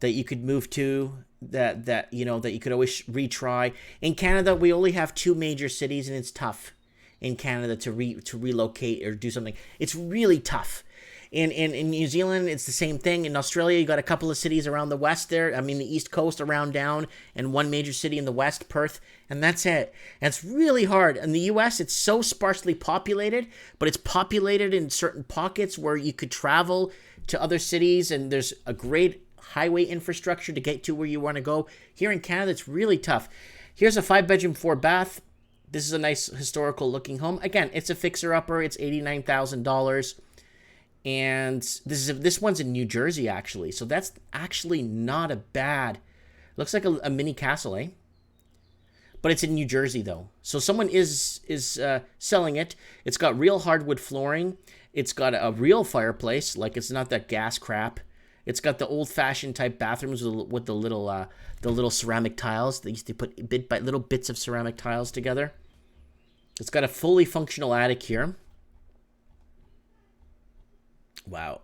you could move to, that you could always retry. In Canada, we only have 2 major cities, and it's tough in Canada to relocate or do something. It's really tough. In New Zealand, it's the same thing. In Australia, you got a couple of cities around the west there. I mean, the east coast around down, and 1 major city in the west, Perth, and that's it. And it's really hard. In the U.S., it's so sparsely populated, but it's populated in certain pockets where you could travel to other cities, and there's a great highway infrastructure to get to where you want to go. Here in Canada, it's really tough. Here's a 5-bedroom, 4-bath. This is a nice historical looking home. Again, it's a fixer-upper. It's $89,000. And this one's in New Jersey, actually. So that's actually not a bad... Looks like a mini castle, eh? But it's in New Jersey, though. So someone is selling it. It's got real hardwood flooring. It's got a real fireplace. Like, it's not that gas crap. It's got the old-fashioned type bathrooms with the little ceramic tiles. They used to put little bits of ceramic tiles together. It's got a fully functional attic here. Wow.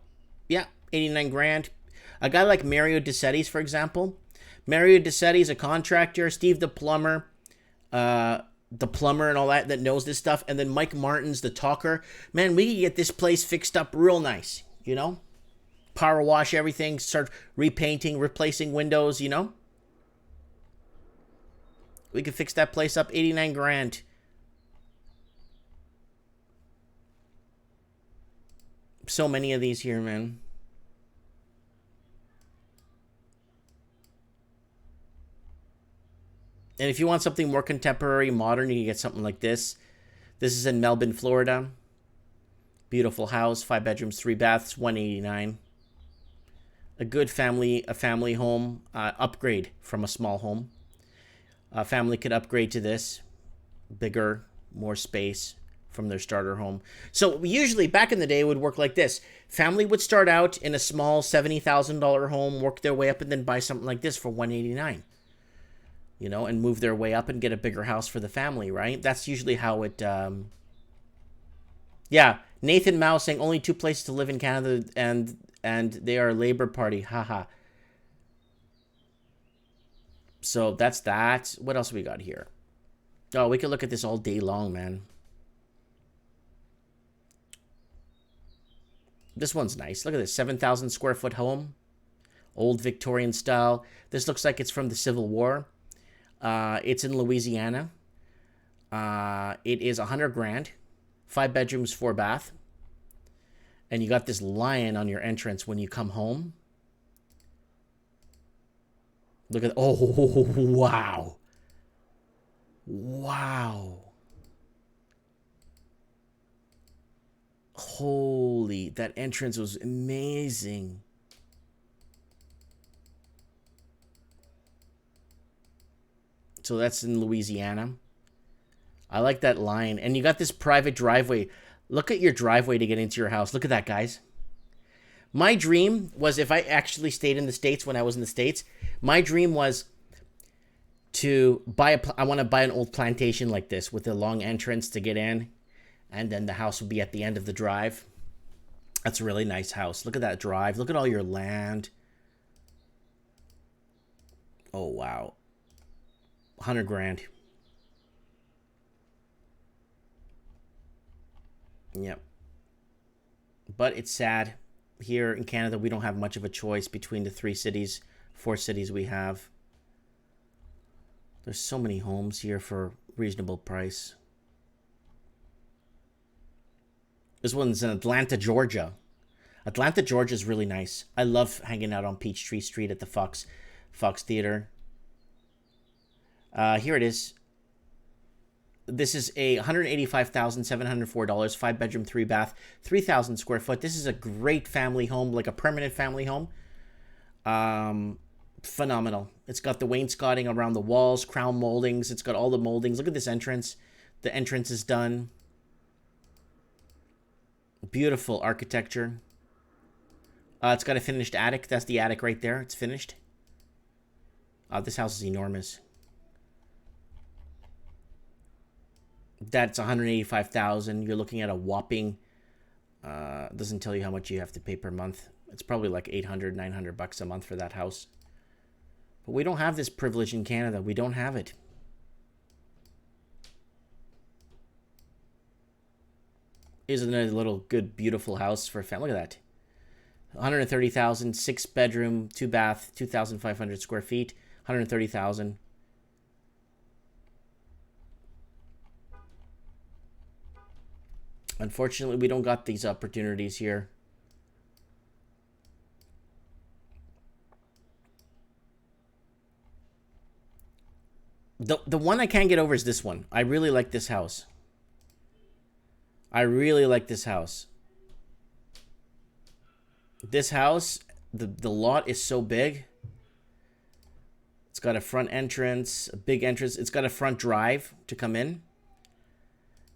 Yeah, 89 grand. A guy like Mario DeCetti's, for example. Mario DeCetti's a contractor. Steve the plumber and all that knows this stuff. And then Mike Martin's the talker. Man, we can get this place fixed up real nice, Power wash everything, start repainting, replacing windows, We could fix that place up, 89 grand. So many of these here, man. And if you want something more contemporary, modern, you can get something like this. This is in Melbourne, Florida. Beautiful house, 5 bedrooms, 3 baths, $189. A good family home, upgrade from a small home. A family could upgrade to this. Bigger, more space, from their starter home. So usually back in the day it would work like this. Family would start out in a small $70,000 home, work their way up, and then buy something like this for $189. You know, and move their way up and get a bigger house for the family, right? That's usually how it yeah, Nathan Mao saying only 2 places to live in Canada and they are Labour Party. Haha. So that's that. What else we got here? Oh, we could look at this all day long, man. This one's nice. Look at this, 7,000 square foot home. Old Victorian style. This looks like it's from the Civil War. It's in Louisiana. It is 100 grand. 5 bedrooms, 4 bath. And you got this lion on your entrance when you come home. Look at, oh, wow. Wow. Holy, that entrance was amazing. So that's in Louisiana. I like that line. And you got this private driveway. Look at your driveway to get into your house. Look at that, guys. My dream was, if I actually stayed in the States when I was in the States, my dream was to buy I want to buy an old plantation like this with a long entrance to get in. And then the house will be at the end of the drive. That's a really nice house. Look at that drive. Look at all your land. Oh, wow. 100 grand. Yep. But it's sad. Here in Canada, we don't have much of a choice between the 4 cities we have. There's so many homes here for reasonable price. This one's in Atlanta, Georgia. Atlanta, Georgia is really nice. I love hanging out on Peachtree Street at the Fox Theater. Here it is. This is a $185,704, 5 bedroom, 3 bath, 3,000 square foot. This is a great family home, like a permanent family home. Phenomenal. It's got the wainscoting around the walls, crown moldings. It's got all the moldings. Look at this entrance. The entrance is done. Beautiful architecture. It's got a finished attic. That's the attic right there. It's finished. This house is enormous. That's $185,000. You're looking at a whopping, doesn't tell you how much you have to pay per month. It's probably like $800, $900 a month for that house. But we don't have this privilege in Canada. We don't have it. Isn't it a little good, beautiful house for a family? Look at that. 130,000, 6 bedroom, 2 bath, 2,500 square feet, 130,000. Unfortunately, we don't got these opportunities here. The one I can't get over is this one. I really like this house. I really like this house. This house, the lot is so big. It's got a front entrance, a big entrance. It's got a front drive to come in.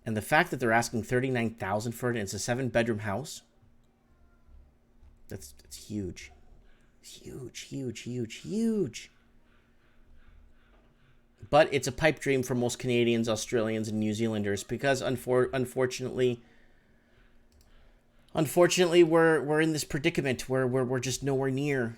And the fact that they're asking $39,000 for it, and it's a 7-bedroom house, that's huge. Huge, huge, huge, huge. But it's a pipe dream for most Canadians, Australians, and New Zealanders because unfortunately, we're in this predicament where we're just nowhere near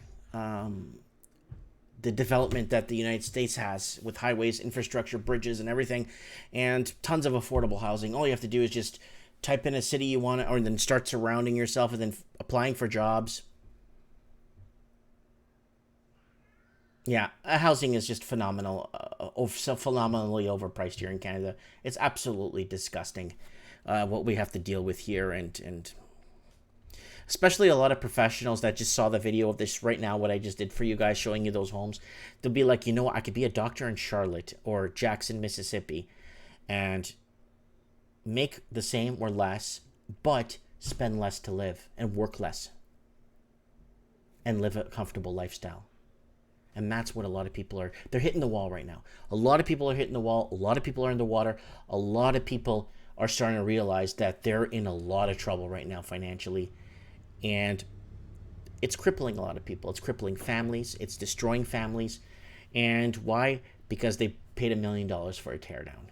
the development that the United States has with highways, infrastructure, bridges, and everything, and tons of affordable housing. All you have to do is just type in a city you want, or then start surrounding yourself and then applying for jobs. Yeah, housing is just phenomenal, so phenomenally overpriced here in Canada. It's absolutely disgusting what we have to deal with here, and especially a lot of professionals that just saw the video of this right now, what I just did for you guys, showing you those homes. They'll be like, you know what, I could be a doctor in Charlotte or Jackson, Mississippi, and make the same or less, but spend less to live and work less and live a comfortable lifestyle. And that's what a lot of people they're hitting the wall right now. A lot of people are hitting the wall. A lot of people are in the water. A lot of people are starting to realize that they're in a lot of trouble right now financially. And it's crippling a lot of people. It's crippling families. It's destroying families. And why? Because they paid $1 million for a teardown.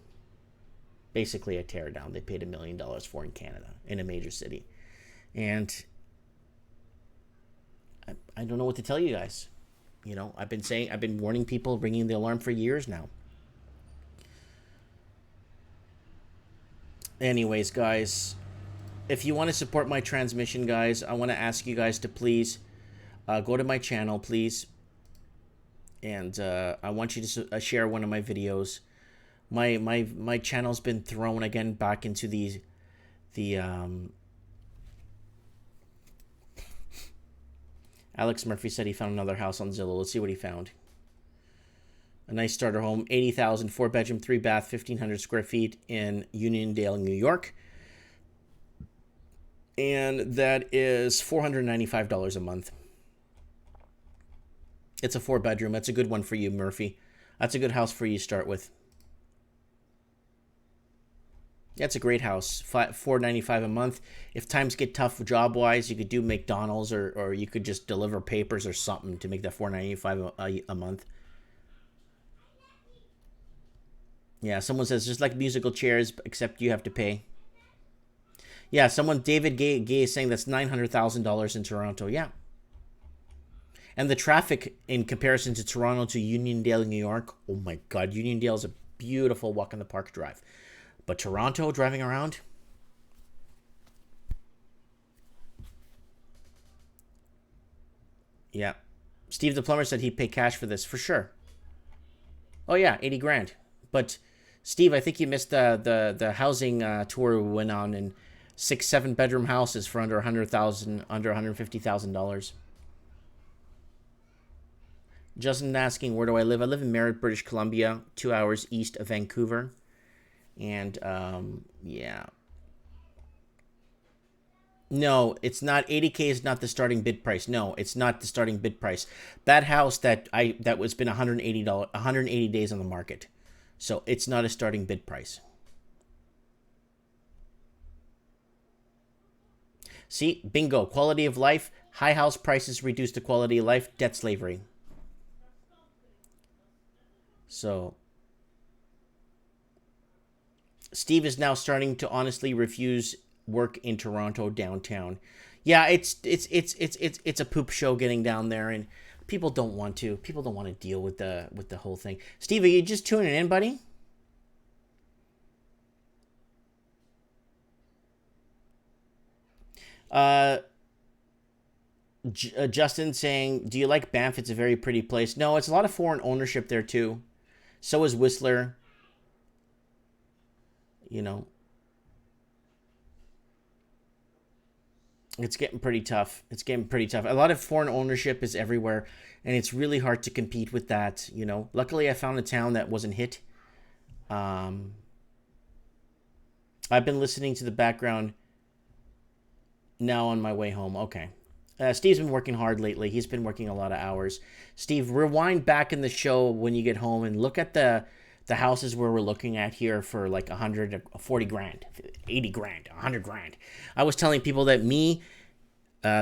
Basically a teardown they paid $1 million for in Canada, in a major city. And I don't know what to tell you guys. You know, I've been warning people, ringing the alarm for years now. Anyways, guys, if you want to support my transmission, guys, I want to ask you guys to please go to my channel, please. And I want you to share one of my videos. My channel's been thrown again back into the Alex Murphy said he found another house on Zillow. Let's see what he found. A nice starter home, 80,000, 4-bedroom, 3-bath, 1,500 square feet in Uniondale, New York. And that is $495 a month. It's a 4-bedroom. That's a good one for you, Murphy. That's a good house for you to start with. That's a great house. $495 a month. If times get tough job-wise, you could do McDonald's or you could just deliver papers or something to make that $495 a month. Yeah, someone says, just like musical chairs, except you have to pay. Yeah, David Gay is saying that's $900,000 in Toronto. Yeah. And the traffic in comparison to Toronto to Uniondale, New York, oh my God, Uniondale is a beautiful walk in the park drive. But Toronto, driving around, yeah. Steve the plumber said he'd pay cash for this, for sure. Oh yeah, 80 grand. But Steve, I think you missed the housing tour we went on, in 6-7 bedroom houses for under $100,000, under $150,000. Justin asking, where do I live? I live in Merritt, British Columbia, 2 hours east of Vancouver. And, yeah. No, it's not. 80K is not the starting bid price. No, it's not the starting bid price. That house that was been $180 days on the market. So it's not a starting bid price. See, bingo. Quality of life. High house prices reduce the quality of life. Debt slavery. So Steve is now starting to honestly refuse work in Toronto downtown. Yeah, it's a poop show getting down there, and people don't want to. People don't want to deal with the whole thing. Steve, are you just tuning in, buddy? Justin saying, do you like Banff? It's a very pretty place. No, it's a lot of foreign ownership there too. So is Whistler. You know, it's getting pretty tough. It's getting pretty tough. A lot of foreign ownership is everywhere, and it's really hard to compete with that, you know. Luckily, I found a town that wasn't hit. I've been listening to the background now on my way home. Okay. Steve's been working hard lately. He's been working a lot of hours. Steve, rewind back in the show when you get home and look at the houses where we're looking at here for like 140 grand, 80 grand, 100 grand. I was telling people that me,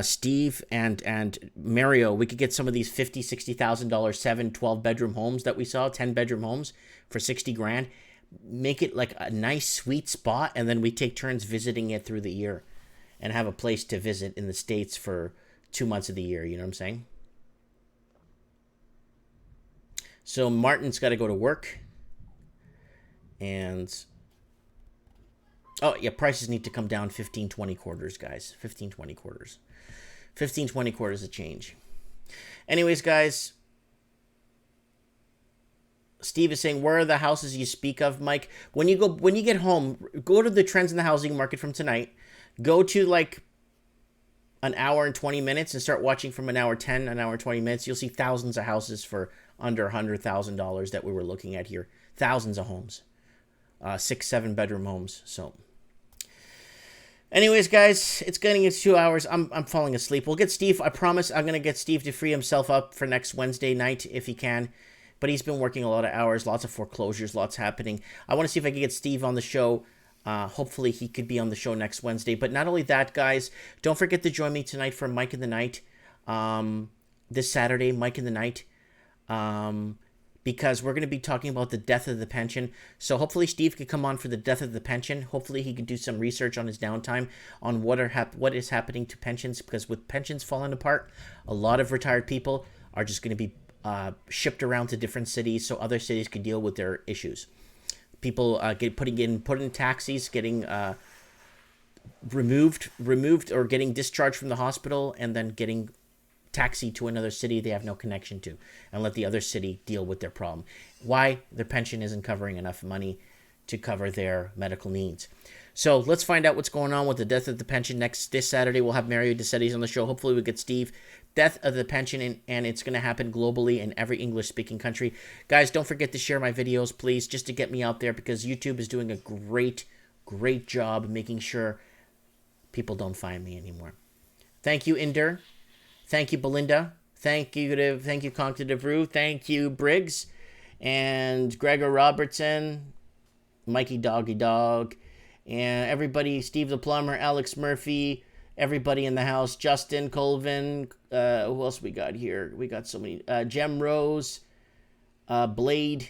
Steve, and Mario, we could get some of these $50,000, $60,000 7, 12 bedroom homes that we saw, 10 bedroom homes for 60 grand. Make it like a nice sweet spot, and then we take turns visiting it through the year and have a place to visit in the States for 2 months of the year. You know what I'm saying? So Martin's got to go to work. And, oh, yeah, prices need to come down 15, 20 quarters, guys. 15, 20 quarters. 15, 20 quarters of change. Anyways, guys, Steve is saying, where are the houses you speak of, Mike? When you get home, go to the trends in the housing market from tonight. Go to, like, an hour and 20 minutes and start watching from an hour 10, an hour 20 minutes. You'll see thousands of houses for under $100,000 that we were looking at here. Thousands of homes. 6-7 bedroom homes. So anyways, guys, it's getting into 2 hours. I'm falling asleep. We'll get Steve. I promise I'm gonna get Steve to free himself up for next Wednesday night if he can, but he's been working a lot of hours, lots of foreclosures, lots happening. I want to see if I can get Steve on the show Hopefully he could be on the show next Wednesday. But not only that, guys, don't forget to join me tonight for Mike in the Night. This Saturday, Mike in the Night. Because we're going to be talking about the death of the pension. So hopefully Steve could come on for the death of the pension. Hopefully he could do some research on his downtime on what is happening to pensions. Because with pensions falling apart, a lot of retired people are just going to be shipped around to different cities so other cities can deal with their issues. People put in taxis, getting removed or getting discharged from the hospital, and then getting taxi to another city they have no connection to, and let the other city deal with their problem. Why? Their pension isn't covering enough money to cover their medical needs. So let's find out what's going on with the death of the pension this Saturday. We'll have Mario DeSetis on the show. Hopefully we get Steve. Death of the pension, and it's going to happen globally in every English-speaking country. Guys, don't forget to share my videos, please, just to get me out there, because YouTube is doing a great job making sure people don't find me anymore. Thank you, Inder. Thank you, Belinda. Thank you, Cognitive Rue. Thank you, Briggs. And Gregor Robertson. Mikey Doggy Dog. And everybody, Steve the Plumber, Alex Murphy, everybody in the house, Justin, Colvin. Who else we got here? We got so many. Jem Rose. Blade.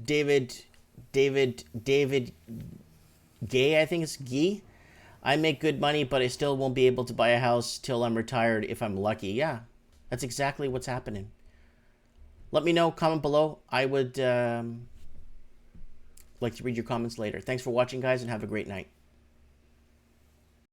David Gay, I think it's Gee. I make good money, but I still won't be able to buy a house till I'm retired if I'm lucky. Yeah, that's exactly what's happening. Let me know, comment below. I would like to read your comments later. Thanks for watching, guys, and have a great night.